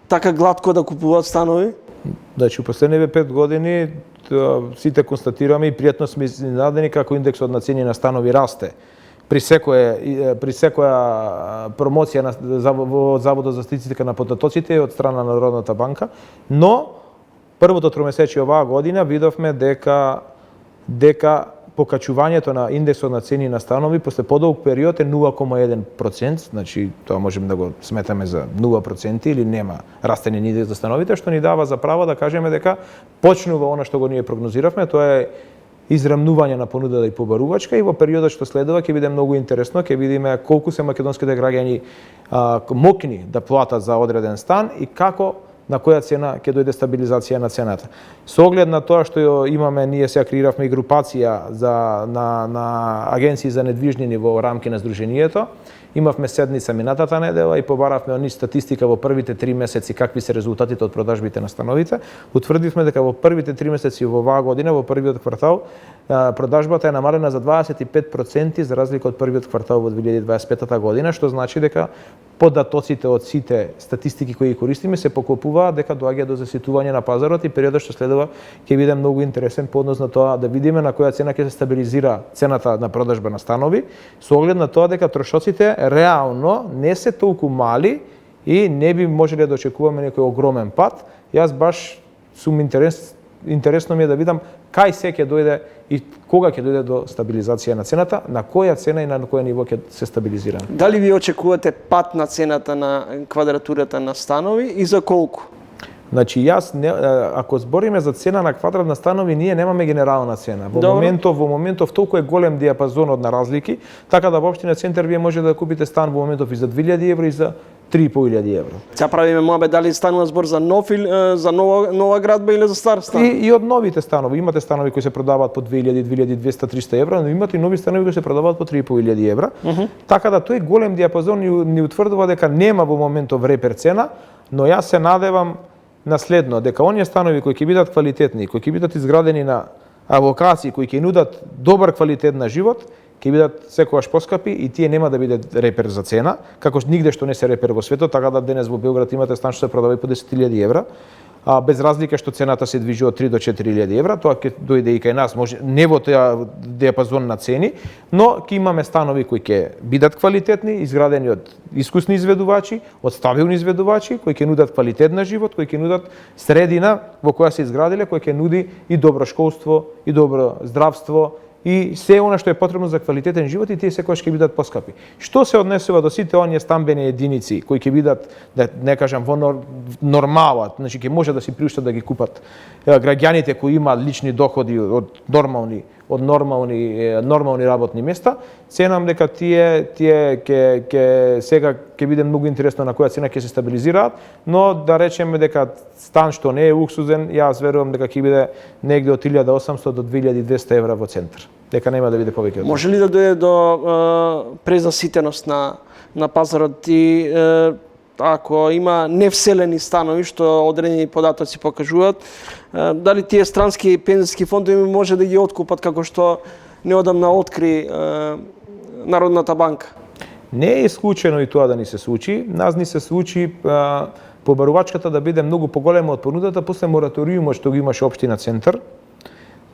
така глатко да купуваат станови? Значи, у последниве 5 години сите констатираме и пријатно сме изненадени како индексот на цени на станови расте. При секоја промоција во Заводот за статистика на потатоците од страна на Народната банка, но првото тромесечие оваа година видовме дека покачувањето на индексот на цени на станови после подолг период е 0,1%, значи тоа можеме да го сметаме за 0% или нема растење ни за становите, што ни дава за право да кажеме дека почнува она што го ние прогнозиравме, тоа е израмнување на понудата и побарувачка, и во периодот што следува ќе биде многу интересно, ќе видиме колку се македонските граѓани мокни да платат за одреден стан и како на која цена ќе дојде стабилизација на цената. Со оглед на тоа што имаме, ние сега креиравме и групација на агенции за недвижнини во рамки на Сдруженијето. Имавме седница минатата недела и побаравме они статистика во првите 3 месеци какви се резултатите од продажбите на становите. Утврдивме дека во првите 3 месеци во оваа година, во првиот квартал, продажбата е намалена за 25% за разлика од првиот квартал во 2025 година, што значи дека податоците од сите статистики кои ги користиме се покопуваат дека доаѓа до заситување на пазарот, и периодот што следува ќе биде многу интересен по однос на тоа да видиме на која цена ќе се стабилизира цената на продажба на станови, со оглед на тоа дека трошоците реално не се толку мали и не би можеле да очекуваме некој огромен пат. Јас баш сум интересно ми е да видам кај се ќе дојде и кога ќе дојде до стабилизација на цената, на која цена и на која ниво ќе се стабилизира. Дали ви очекувате пат на цената на квадратурата на станови и за колку? Значи, ако збориме за цена на квадрат на станови, ние немаме генерална цена. Во моментов толку е голем диапазонот на разлики, така да во општина Центар вие може да купите стан во моментов и за 2000 евро и за 3500 евро. Сега правиме моабет дали станува збор за за нова градба или за стар стан? И од новите станови. Имате станови кои се продаваат по 2000, 2200, 300 евро, но имате и нови станови кои се продаваат по 3500 евро. Така да тој голем диапазон ни утврдува дека нема во моментов репер цена, но јас се надевам на следно, дека оние станови кои ќе бидат квалитетни, кои ќе бидат изградени на локации кои ќе нудат добар квалитет на живот, ќе бидат секогаш поскапи и тие нема да биде репер за цена, како нигде што не се репер во светот, така да денес во Белград имате стан што се продава и по 10.000 евра, без разлика што цената се движи од 3 до 4.000 евра, тоа ќе дојде и кај нас, може не во тој диапазон на цени, но ќе имаме станови кои ќе бидат квалитетни, изградени од искусни изведувачи, од стабилни изведувачи, кои ќе нудат квалитет на живот, кои ќе нудат средина во која се изградиле, кој ќе нуди и добро школство, и добро здравство, и се она што е потребно за квалитетен живот, и тие секогаш ќе бидат поскапи. Што се однесува до сите оние стамбени единици кои ќе бидат, да не кажам, во нормала, значи ќе може да си приуштат да ги купат граѓаните кои имаат лични доходи од нормални работни места, ценам дека тие ќе сега ќе биде многу интересно на која цена ќе се стабилизираат, но да речеме дека стан што не е луксузен, јас верувам дека ќе биде негде од 1800 до 2200 евра во Центар. Дека нема да биде повеќе. Може ли да дојде до презаситеност на пазарот и ако има невселени станови, што одредени податоци покажуваат, дали тие странски пензиски фондови може да ги откупат, како што неодамна откри Народната банка? Не е исклучено и тоа да ни се случи. Нас ни се случи побарувачката да биде многу поголема од понудата после мораториумот што го имаше општина Центар.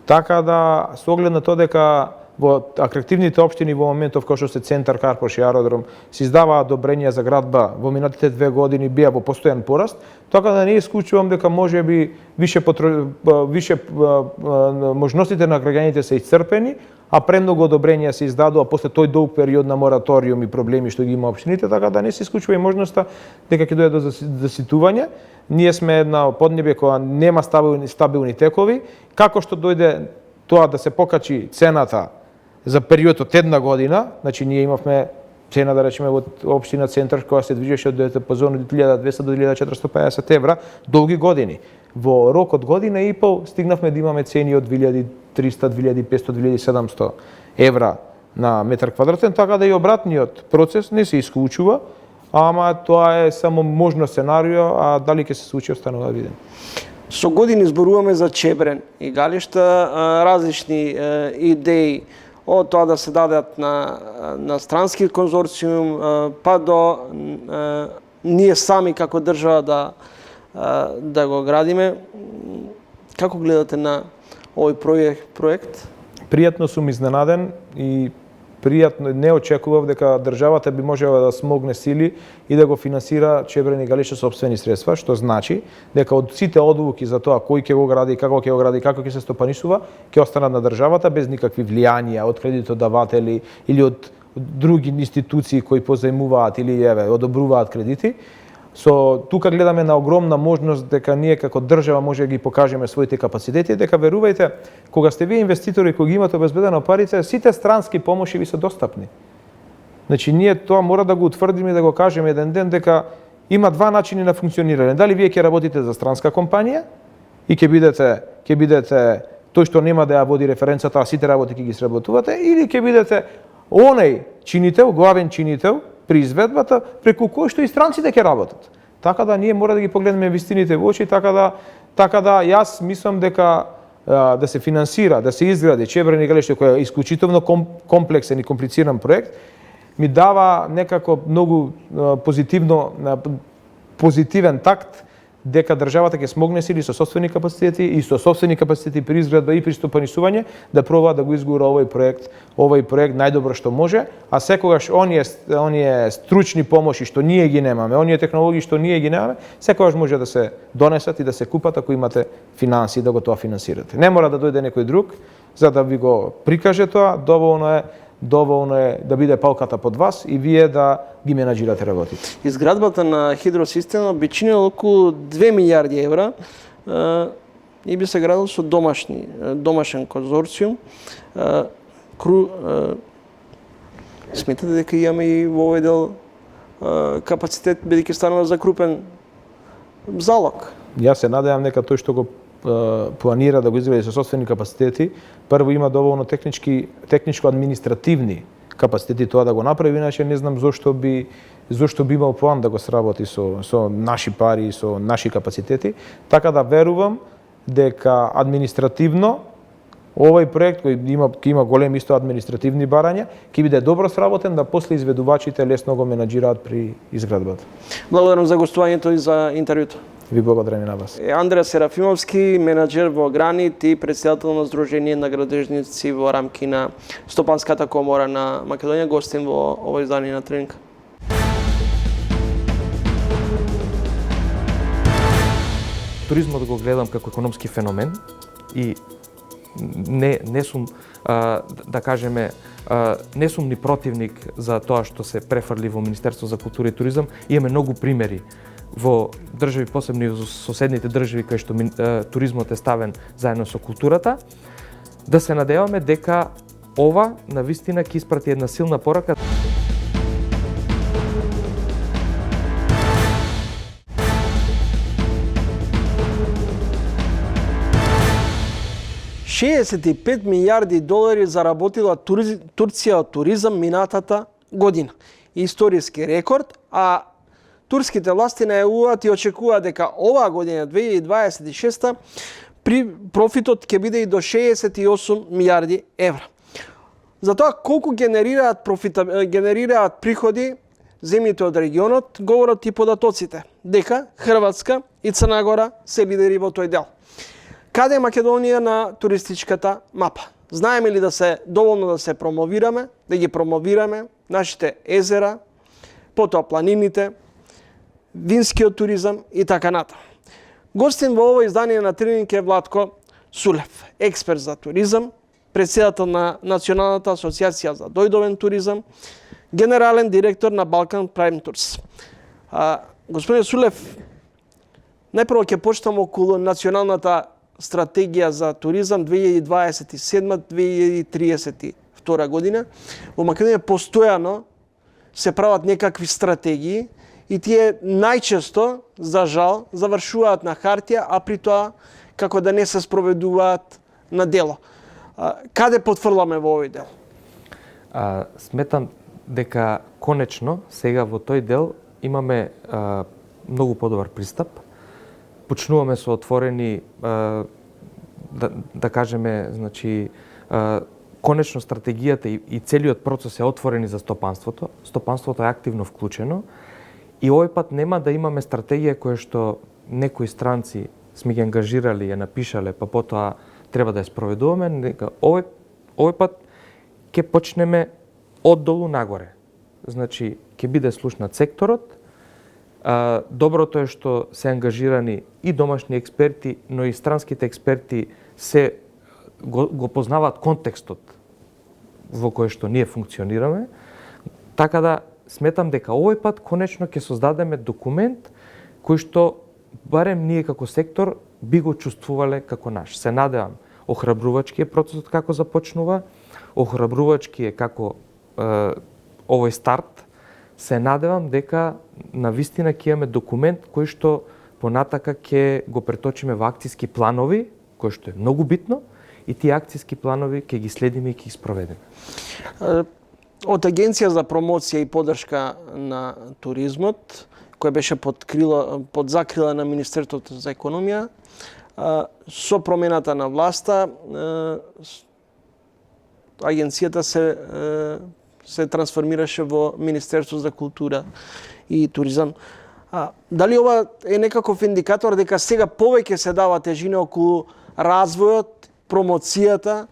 Така да, со оглед на тоа дека во атрактивните општини во моментов кој што се Центар, Карпош и Аеродром се издаваа одобренија за градба во минатите 2 години бија во постојан пораст, така да не исклучувам дека можеби више можностите на граѓаните се исцрпени, а премногу одобренија се издадува после тој долг период на мораториум и проблеми што ги има општините, така да не се исклучува и можноста дека ќе дојде до заситување. Ние сме една поднебје која нема стабилни текови, како што дојде тоа да се покачи цената за период од една година, значи ние имавме цена, да речеме, во општина Центар која се движеше од диапазон од 1200 до 1450 евра долги години. Во рок од година и пол стигнавме да имаме цени од 2300, 2500, 2700 евра на метар квадратен, така да и обратниот процес не се исклучува, ама тоа е само можно сценарио, а дали ќе се случи останува да видим. Со години зборуваме за Чебрен и Галишта, различни идеи од тоа да се дадат на странски конзорциум, па до ние сами како држава да го градиме. Како гледате на овој проект? Пријатно сум изненаден и пријатно не очекував дека државата би можела да смогне сили и да го финансира Чебрен и Галишта сопствени средства, што значи дека од сите одлуки за тоа кој ќе го гради, како ќе го гради, како ќе се стопанисува, ќе останат на државата без никакви влијанија од кредитодаватели или од други институции кои позајмуваат или одобруваат кредити. Со тука гледаме на огромна можност дека ние како држава може да ги покажеме своите капацитети, дека верувајте, кога сте вие инвеститори кои ги имате обезбедено парите, сите странски помоши ви се достапни. Значи ние тоа мора да го утврдиме и да го кажеме еден ден дека има два начини на функционирање. Дали вие ќе работите за странска компанија и ќе бидете тој што нема да ја води референцата, а сите работи ќе ги сработувате, или ќе бидете онај чинител, главен чинител при изведбата, преку кој што и странците ќе работат. Така да ние мора да ги погледнеме вистините во очи, така да јас мислам дека да се финансира, да се изгради Чебрен и Галиште, кој е исклучително комплексен и комплициран проект, ми дава некако многу позитивен такт дека државата ќе смогне сили со собствени капацитети при изградба и при стопанисување да пробува да го изгура овој проект најдобро што може, а секогаш оние стручни помоши што ние ги немаме, оние технологии што ние ги немаме, секогаш може да се донесат и да се купат ако имате финанси да го тоа финансирате. Не мора да дојде некој друг за да ви го прикаже тоа, доволно е да биде палката под вас и вие да ги менаџирате работите. Изградбата на хидросистема би чинила околу 2 милиарди евра и би се градил со домашен конзорциум. Сметате дека имаме и во овој дел капацитет, бидејќи станува за крупен залог? Јас се надевам дека тој што го планира да го изгради со собствени капацитети, прво има доволно техничко-административни капацитети тоа да го направи, иначе не знам зошто би имал план да го сработи со наши пари и со наши капацитети. Така да верувам дека административно овој проект кој има големи исто административни барања, ќе биде добро сработен да после изведувачите лесно го менаџираат при изградбата. Благодарам за гостувањето и за интервјуто. Ви благодарам и на вас. Андреа Серафимовски, менаџер во Гранит и претседател на Сдружение на градежници во рамки на Стопанската комора на Македонија, гостин во овој издание на Тренинг. Туризмот го гледам како економски феномен и не сум да кажеме не сум ни противник за тоа што се префрли во Министерство за култура и туризам. Имаме многу примери во држави, посебно и во соседните држави кај што туризмот е ставен заедно со културата. Да се надеваме дека ова навистина ќе испрати една силна порака. $65 милиарди заработила Турција од туризам минатата година. Историски рекорд, а турските власти најавуваат и очекуваат дека оваа година, 2026, профитот ќе биде и до 68 милиарди евра. За тоа колку генерираат приходи земјите од регионот, говорат и податоците, дека Хрватска и Црна Гора се лидери во тој дел. Каде е Македонија на туристичката мапа? Знаеме ли доволно да се промовираме, да ги промовираме нашите езера, потоа планините, винскиот туризам и така натаму. Гостин во ово издание на Тренинг е Владко Сулев, експерт за туризам, претседател на Националната асоциација за дојдовен туризам, генерален директор на Balkan Prime Tours. Господин Сулев, најпрво ќе почнам околу националната стратегија за туризам 2027-2032 година. Во Македонија постојано се прават некакви стратегии и тие најчесто, за жал, завршуваат на хартија, а при тоа како да не се спроведуваат на дело. Каде потфрламе во овој дел? Сметам дека конечно сега во тој дел имаме многу подобар пристап. Почнуваме со отворени да кажеме, значи конечно стратегијата и целиот процес е отворени за стопанството. Стопанството е активно вклучено и овој пат нема да имаме стратегија која што некои странци сме ги ангажирали, ја напишале, па потоа треба да ја спроведуваме. Нека овој пат ќе почнеме оддолу нагоре. Значи, ќе биде слушнат секторот. Доброто е што се ангажирани и домашни експерти, но и странските експерти го познаваат контекстот во кој што ние функционираме. Така да сметам дека овој пат конечно ќе создадеме документ кој што барем ние како сектор би го чувствувале како наш. Се надевам, охрабрувачки е процесот како започнува, охрабрувачки е како овој старт. Се надевам дека навистина ќе имаме документ кој што понатака ќе го преточиме во акцијски планови, кој што е многу битно, и тие акцијски планови ќе ги следиме и ќе ги спроведеме. Од Агенција за промоција и поддршка на туризмот, која беше под закрила на Министерството за економија, со промената на власта, агенцијата се трансформираше во Министерство за култура и туризам. Дали ова е некаков индикатор дека сега повеќе се дава тежина околу развојот, промоцијата,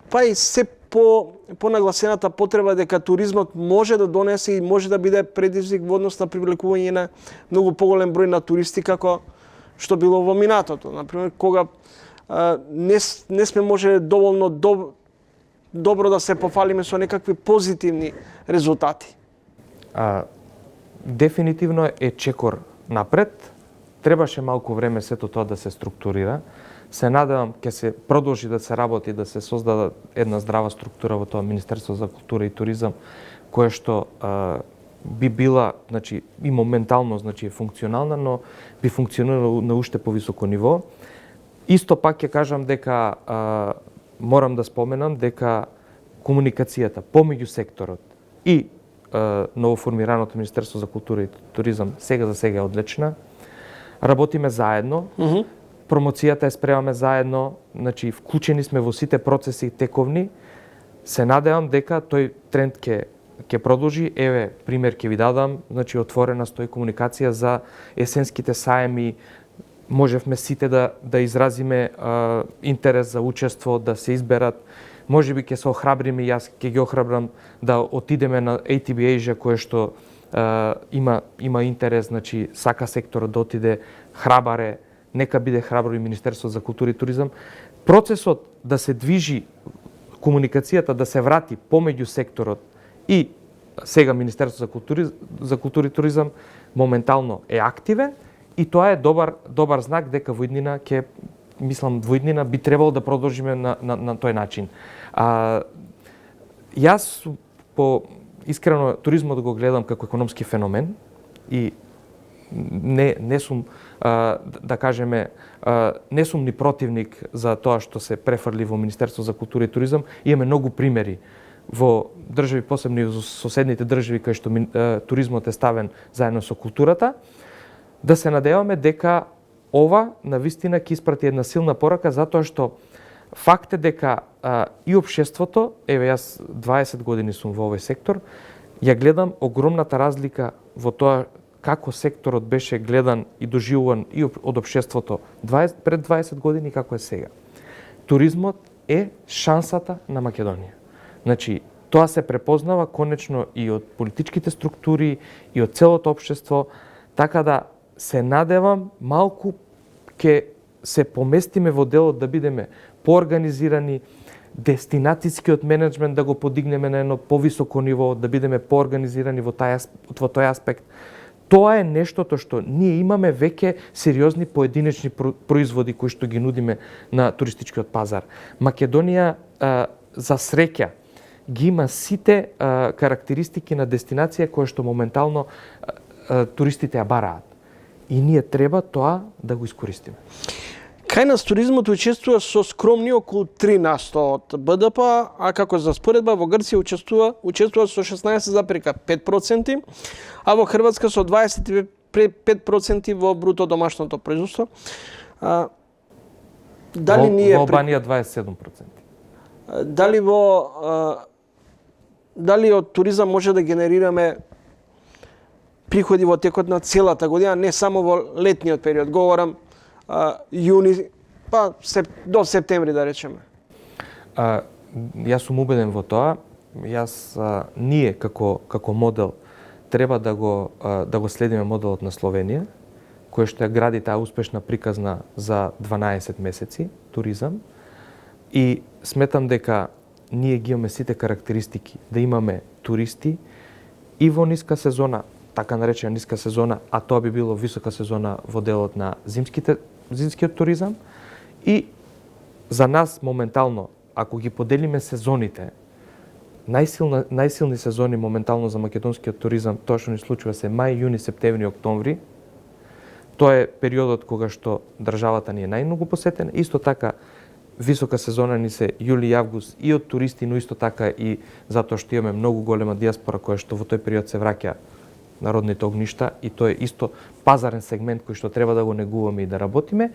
па и се по нагласената потреба дека туризмот може да донесе и може да биде предизвик во однос на привлекување на многу поголем број на туристи како што било во минатото. Например, кога не сме можеле доволно добро да се пофалиме со некакви позитивни резултати. Дефинитивно е чекор напред. Требаше малку време сето тоа да се структурира. Се надевам ќе се продолжи да се работи, да се создаде една здрава структура во тоа Министерство за култура и туризам, која што би била, значи, и моментално, значи, функционална, но би функционирала на уште повисоко ниво. Исто пак ќе кажам дека морам да споменам дека комуникацијата помеѓу секторот и новоформираното Министерство за култура и туризам сега за сега е одлична. Работиме заедно. Промоцијата ја спремаме заедно, значи вклучени сме во сите процеси тековни. Се надевам дека тој тренд ќе продолжи. Еве, пример ќе ви дадам, значи отворена стои комуникација за есенските саеми. Можевме сите да изразиме интерес за учество, да се изберат. Можеби ќе се охрабриме, јас ќе ги охрабрам да отидеме на ATB Asia, кое што има интерес, значи сака секторот да отиде, храбар е. Нека биде храбро и Министерство за култура и туризам. Процесот да се движи комуникацијата, да се врати помеѓу секторот и сега Министерство за култура и туризам моментално е активен и тоа е добар знак дека во иднина би требало да продолжиме на тој начин. Јас искрено туризмот го гледам како економски феномен и не сум да кажеме не сум ни противник за тоа што се префрли во Министерство за култура и туризам. Имаме многу примери во држави, посебно и во соседните држави кај што туризмот е ставен заедно со културата. Да се надеваме дека ова навистина ќе испрати една силна порака, затоа што факт е дека и општеството, еве јас 20 години сум во овој сектор, ја гледам огромната разлика во тоа како секторот беше гледан и доживуван и од општеството пред 20 години како е сега. Туризмот е шансата на Македонија. Значи, тоа се препознава конечно и од политичките структури и од целото општество, така да се надевам малку ќе се поместиме во делот да бидеме поорганизирани, дестинацијскиот менеджмент да го подигнеме на едно повисоко ниво, да бидеме поорганизирани во тој аспект. Тоа е нештото што ние имаме веќе сериозни поединечни производи кои што ги нудиме на туристичкиот пазар. Македонија за среќа ги има сите карактеристики на дестинација која што моментално туристите ја бараат. И ние треба тоа да го искористиме. Кај нас туризмот учествува со скромни околу 3% од БДП, а како за споредба во Грција учествува со 16,5%, а во Хрватска со 25% во бруто домашното производство. Дали ние во Албанија 27%. Дали од туризам може да генерираме приходи во текот на целата година, не само во летниот период, говорам јуни, па до септември да речеме. Јас сум убеден во тоа. Ние како модел треба да го следиме моделот на Словенија, кој што ја гради таа успешна приказна за 12 месеци туризам. И сметам дека ние ги имаме сите карактеристики да имаме туристи и во ниска сезона, така наречена ниска сезона, а тоа би било висока сезона во делот на зимскиот туризам. И за нас моментално, ако ги поделиме сезоните, најсилни сезони моментално за македонскиот туризам, тоа што ни случува се мај, јуни, септември, октомври. Тоа е периодот кога што државата ни е најмногу посетена. Исто така висока сезона ни се јули и август и од туристи, но исто така и затоа што имаме многу голема диаспора која што во тој период се враќа народните огништа, и тоа е исто пазарен сегмент кој што треба да го негуваме и да работиме.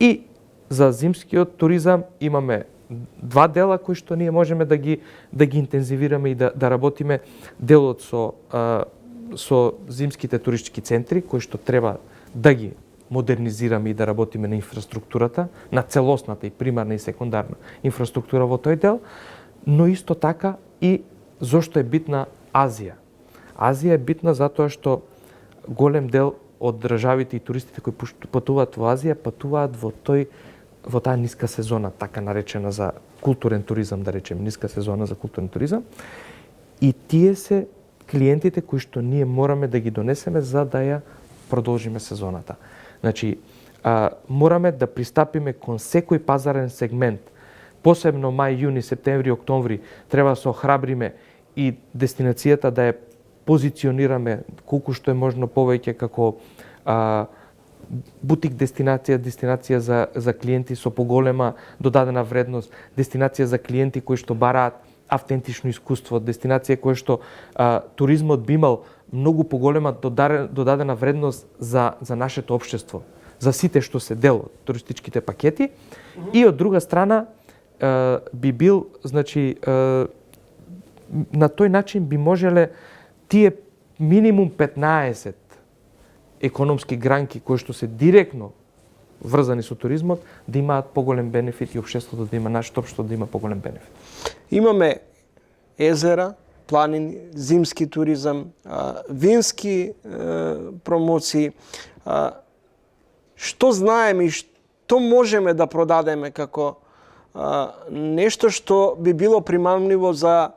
И за зимскиот туризам имаме два дела кои што ние можеме да ги интензивираме и да работиме. Делот со зимските туристички центри кои што треба да ги модернизираме и да работиме на инфраструктурата, на целосната и примарна и секундарна инфраструктура во тој дел, но исто така и зошто е битна Азија. Азија е битна затоа што голем дел од државите и туристите кои патуваат во Азија патуваат во таа ниска сезона, така наречена за културен туризам, да речеме, ниска сезона за културен туризам. И тие се клиентите кои што ние мораме да ги донесеме за да ја продолжиме сезоната. Значи, мораме да пристапиме кон секој пазарен сегмент, посебно мај, јуни, септември, октомври, треба да се охрабриме и дестинацијата да ја позиционираме колку што е можно повеќе како бутик дестинација за клиенти со поголема додадена вредност, дестинација за клиенти кои што бараат автентично искуство, дестинација која што туризмот би имал многу поголема додадена вредност за нашето општество, за сите што се дел од туристичките пакети. И од друга страна би бил, значи, на тој начин би можеле тие минимум 15 економски гранки кои што се директно врзани со туризмот да имаат поголем бенефит и општеството да има, нашето општество да има поголем бенефит. Имаме езера, планини, зимски туризам, вински промоции. Што знаеме и што можеме да продадеме како нешто што би било примамливо за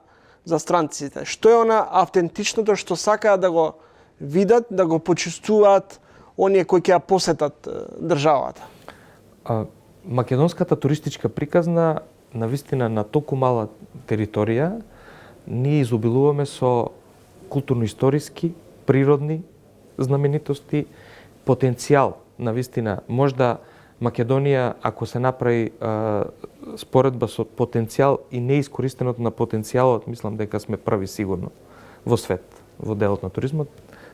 странците? Што е она автентичното што сакаат да го видат, да го почувствуваат оние кои ќе ја посетат државата? Македонската туристичка приказна навистина на толку мала територија ние изобилуваме со културно-историски, природни знаменитости, потенцијал навистина. Можда Македонија, ако се направи споредба со потенцијал и неискористеното на потенцијалот, мислам дека сме први сигурно во свет, во делот на туризмот.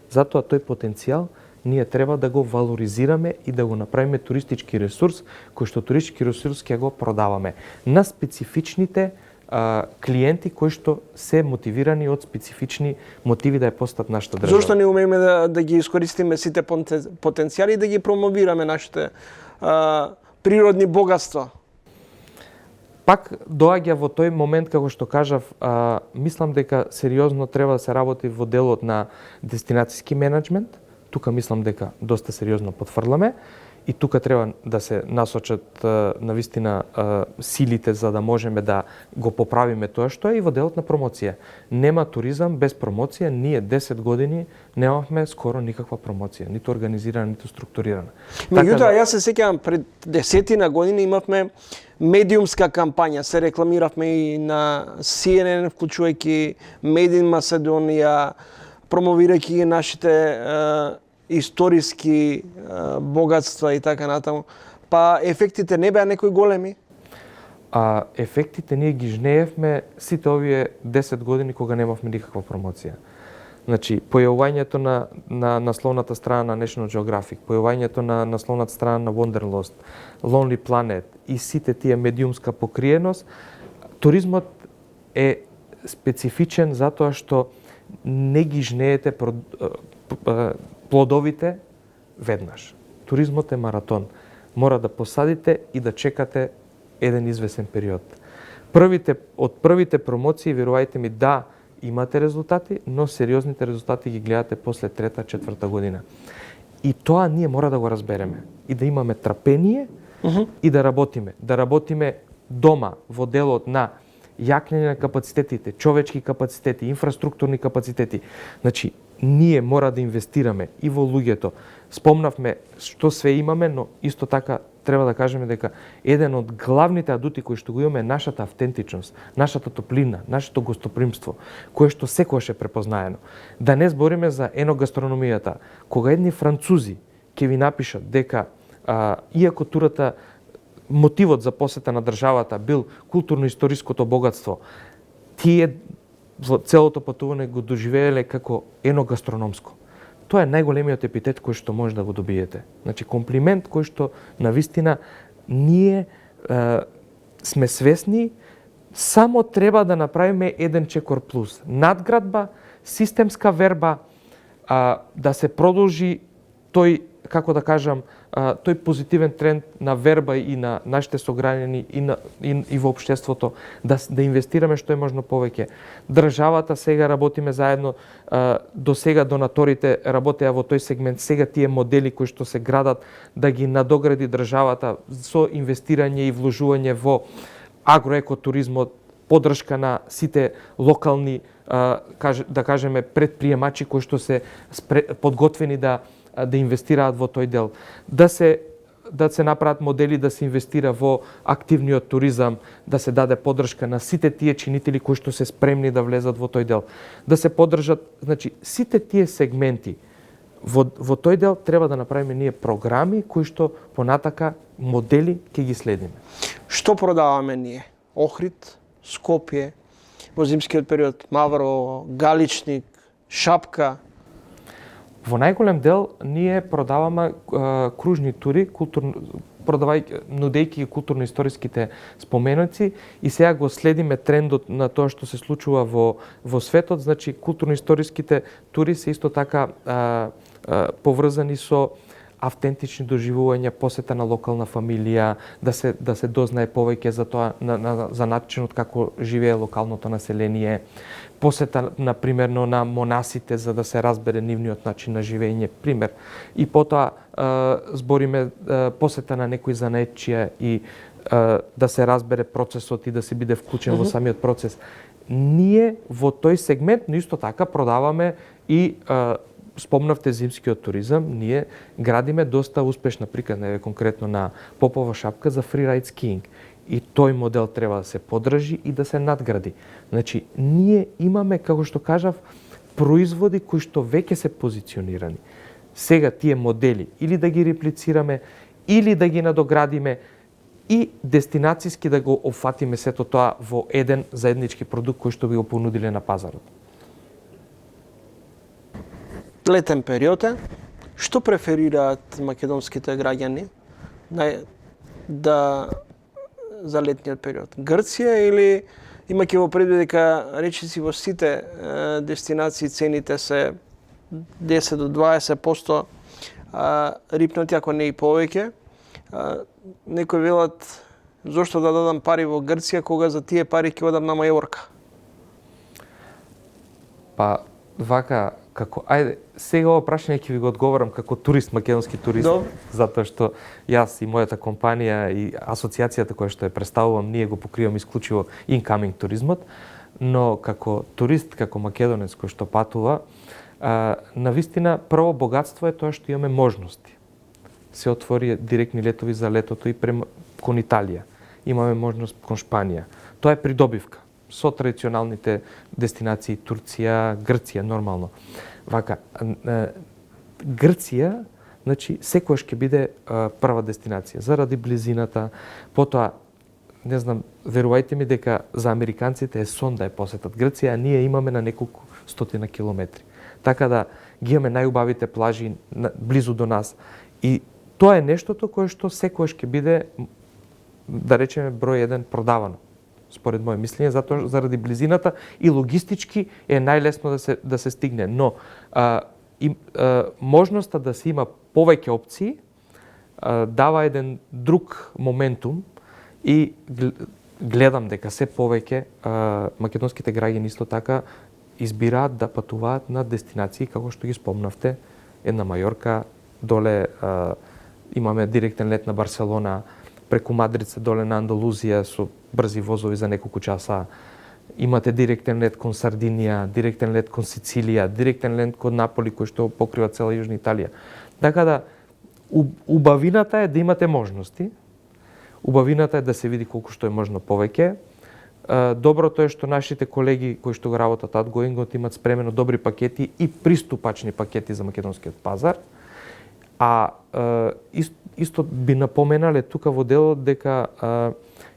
Затоа тој потенцијал ние треба да го валоризираме и да го направиме туристички ресурс, кој што туристички ресурс ќе го продаваме на специфичните клиенти кои што се мотивирани од специфични мотиви да ја постат нашата држава. Зошто не умееме да ги искористиме сите потенцијали и да ги промовираме нашите природни богатства? Пак доаѓа во тој момент, како што кажав, мислам дека сериозно треба да се работи во делот на дестинацијски менеджмент. Тука мислам дека доста сериозно потфрламе и тука треба да се насочат навистина силите за да можеме да го поправиме тоа што е, и во делот на промоција. Нема туризам без промоција. Ние 10 години немавме скоро никаква промоција, ниту организирана, ниту структурирана. Меѓутоа, јас се сеќавам пред 10 години имавме медиумска кампања, се рекламиравме и на CNN, вклучувајќи Made in Macedonia, промовирајќи нашите историски богатства и така натаму. Па ефектите не беа некои големи? Ефектите ние ги жнеевме сите овие 10 години кога немавме никаква промоција. Значи, појавувањето на насловната страна на National Geographic, појавувањето на насловната страна на Wanderlust, Lonely Planet и сите тие медиумска покриеност, туризмот е специфичен затоа што не ги жнеете плодовите веднаш. Туризмот е маратон. Мора да посадите и да чекате еден извесен период. Од првите промоции, верувајте ми, да, имате резултати, но сериозните резултати ги гледате после трета, четврта година. И тоа ние мора да го разбереме. И да имаме трпение и да работиме. Да работиме дома, во делот на јакнење на капацитетите, човечки капацитети, инфраструктурни капацитети. Значи, ние мора да инвестираме и во луѓето. Спомнавме што све имаме, но исто така треба да кажеме дека еден од главните адути кои што го имаме е нашата автентичност, нашата топлина, нашето гостопримство, кое што секогаш е препознаено. Да не збориме за еногастрономијата. Кога едни французи ќе ви напишат дека иако турата мотивот за посета на државата бил културно-историското богатство, тие целото патување го доживееле како еногастрономско. Тоа е најголемиот епитет кој што може да го добиете. Значи, комплимент кој што навистина ние сме свесни, само треба да направиме еден чекор плюс. Надградба, системска верба, да се продолжи тој, како да кажам, тој позитивен тренд на верба и на нашите сограѓани и во општеството, да инвестираме што е можно повеќе. Државата сега работиме заедно, до сега донаторите работеа во тој сегмент, сега тие модели кои што се градат да ги надогради државата со инвестирање и вложување во агроекотуризмот, поддршка на сите локални, да кажеме, предприемачи кои што се подготвени да инвестираат во тој дел, да се направат модели да се инвестира во активниот туризам, да се даде поддршка на сите тие чинители кои што се спремни да влезат во тој дел, да се поддржат, значи сите тие сегменти во тој дел треба да направиме ние програми кои што понатака модели ќе ги следиме. Што продаваме ние? Охрид, Скопје, во зимскиот период, Мавро, Галичник, Шапка. Во најголем дел ние продаваме кружни тури, нудејќи културно-историските споменоци и сега го следиме трендот на тоа што се случува во светот. Значи, културно-историските тури се исто така поврзани со автентични доживувања, посета на локална фамилија, да се дознае повеќе за тоа, за начинот како живее локалното население, посета, напримерно, на монасите, за да се разбере нивниот начин на живење, пример. И потоа збориме посета на некој занаетчија и да се разбере процесот и да се биде вклучен во самиот процес. Ние во тој сегмент, но исто така продаваме и спомнавте зимскиот туризам, ние градиме доста успешна приказ, конкретно на Попова Шапка за фрирайд скиинг. И тој модел треба да се поддржи и да се надгради. Значи, ние имаме, како што кажав, производи кои што веќе се позиционирани. Сега тие модели или да ги реплицираме, или да ги надоградиме и дестинацијски да го опфатиме сето тоа во еден заеднички продукт кој што би го понудиле на пазарот. Летен период е. Што преферираат македонските граѓани за летниот период? Грција или имајќи во предвид дека речиси во сите дестинации цените се 10 до 20% рипнати, ако не и повеќе. Некои велат зошто да дадам пари во Грција кога за тие пари ќе одам на Мајорка? Па вака, сега ова прашање ќе ви го одговорам како турист, македонски турист, затоа што јас и мојата компанија и асоциацијата која што ја представувам, ние го покривам исклучиво incoming туризмот, но како турист, како македонец кој што патува, навистина прво богатство е тоа што имаме можности. Се отвори директни летови за летото и кон Италија. имаме можност кон Шпанија. Тоа е придобивка со традиционалните дестинации Турција, Грција нормално. Вака, Грција, значи секогаш ќе биде прва дестинација заради близината. Потоа, не знам, верувајте ми дека за американците е сон да ја посетат Грција, а ние имаме на неколку стотина километри. Така да ги имаме најубавите плажи близу до нас. И тоа е нештото кое што секогаш ќе биде, да речеме, број 1 продавано. Според моје мислење, затоа заради близината и логистички е најлесно да се стигне. Но можноста да се има повеќе опции дава еден друг моментум и гледам дека се повеќе македонските граѓани исто така избираат да патуваат на дестинации како што ги спомнавте, една Мајорка, доле имаме директен лет на Барселона, преку Мадрица доле на Андалузија со брзи возови за неколку часа. Имате директен лет кон Сардинија, директен лет кон Сицилија, директен лет кон Наполи кој што покрива цела Јужна Италија. Така да убавината е да имате можности. Убавината е да се види колку што е можно повеќе. Доброто е што нашите колеги кои што го работат Outgoing имат спремено добри пакети и приступачни пакети за македонскиот пазар. А исто би напоменале тука во делот дека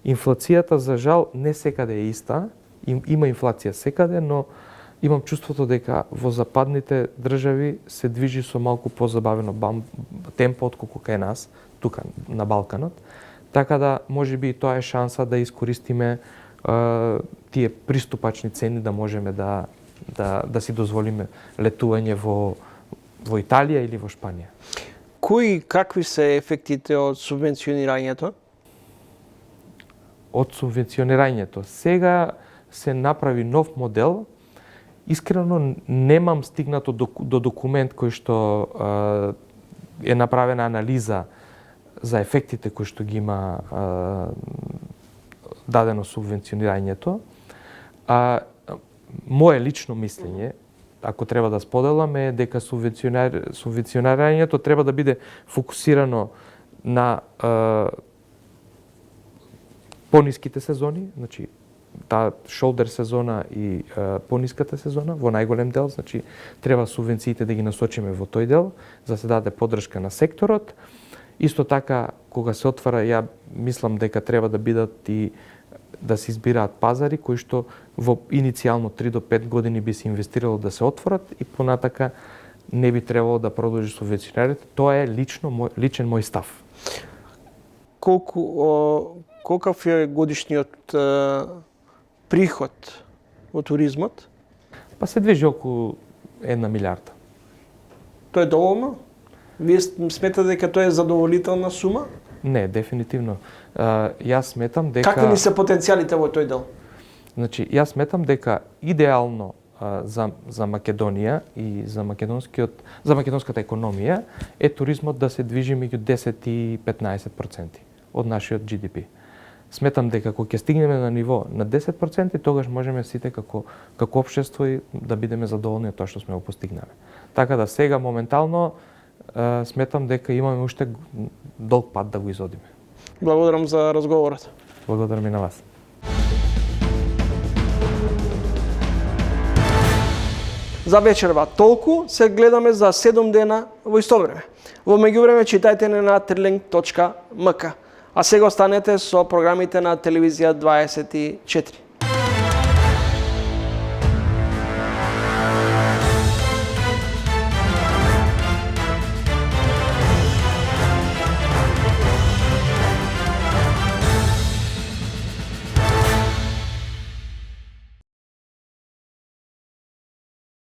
инфлацијата за жал не секаде е иста. Има инфлација секаде, но имам чувството дека во западните држави се движи со малку позабавено темпо отколку кај нас, тука на Балканот. Така да можеби и тоа е шанса да искористиме тие приступачни цени да можеме да си дозволиме летување во Италија или во Шпанија. Кои какви се ефектите од субвенционирањето? Од субвенционирањето. Сега се направи нов модел. Искрено немам стигнато до документ кој што е направена анализа за ефектите кои што ги има дадено субвенционирањето. Моje лично мислење, ако треба да споделам, е дека субвенционирањето треба да биде фокусирано на пониските сезони, значи таа шолдер сезона и пониската сезона во најголем дел, значи треба субвенциите да ги насочиме во тој дел за да се даде поддршка на секторот. Исто така, кога се отвара, ја мислам дека треба да бидат и да се избираат пазари кои што во иницијално 3 до 5 години би се инвестирало да се отворат и понатака не би требало да продолжи субвенционирањето. Тоа е личен мој став. Колкав е годишниот приход во туризмот? Па се движи околу 1 милиарда. Тоа е доволно? Вие сметате дека тоа е задоволителна сума? Не, дефинитивно. Јас сметам дека... Какви се потенцијалите во тој дел? Значи, јас сметам дека идеално за Македонија и за македонската економија е туризмот да се движи меѓу 10 и 15% од нашиот GDP. Сметам дека кога ќе стигнеме на ниво на 10%, тогаш можеме сите како општество и да бидеме задоволни од тоа што сме го постигнале. Така да сега моментално сметам дека имаме уште долг пат да го изодиме. Благодарам за разговорот. Благодарам и на вас. За вечерва толку, се гледаме за 7 дена во исто време. Во меѓувреме читајте на trilink.mk. А сега останете со програмите на телевизија 24.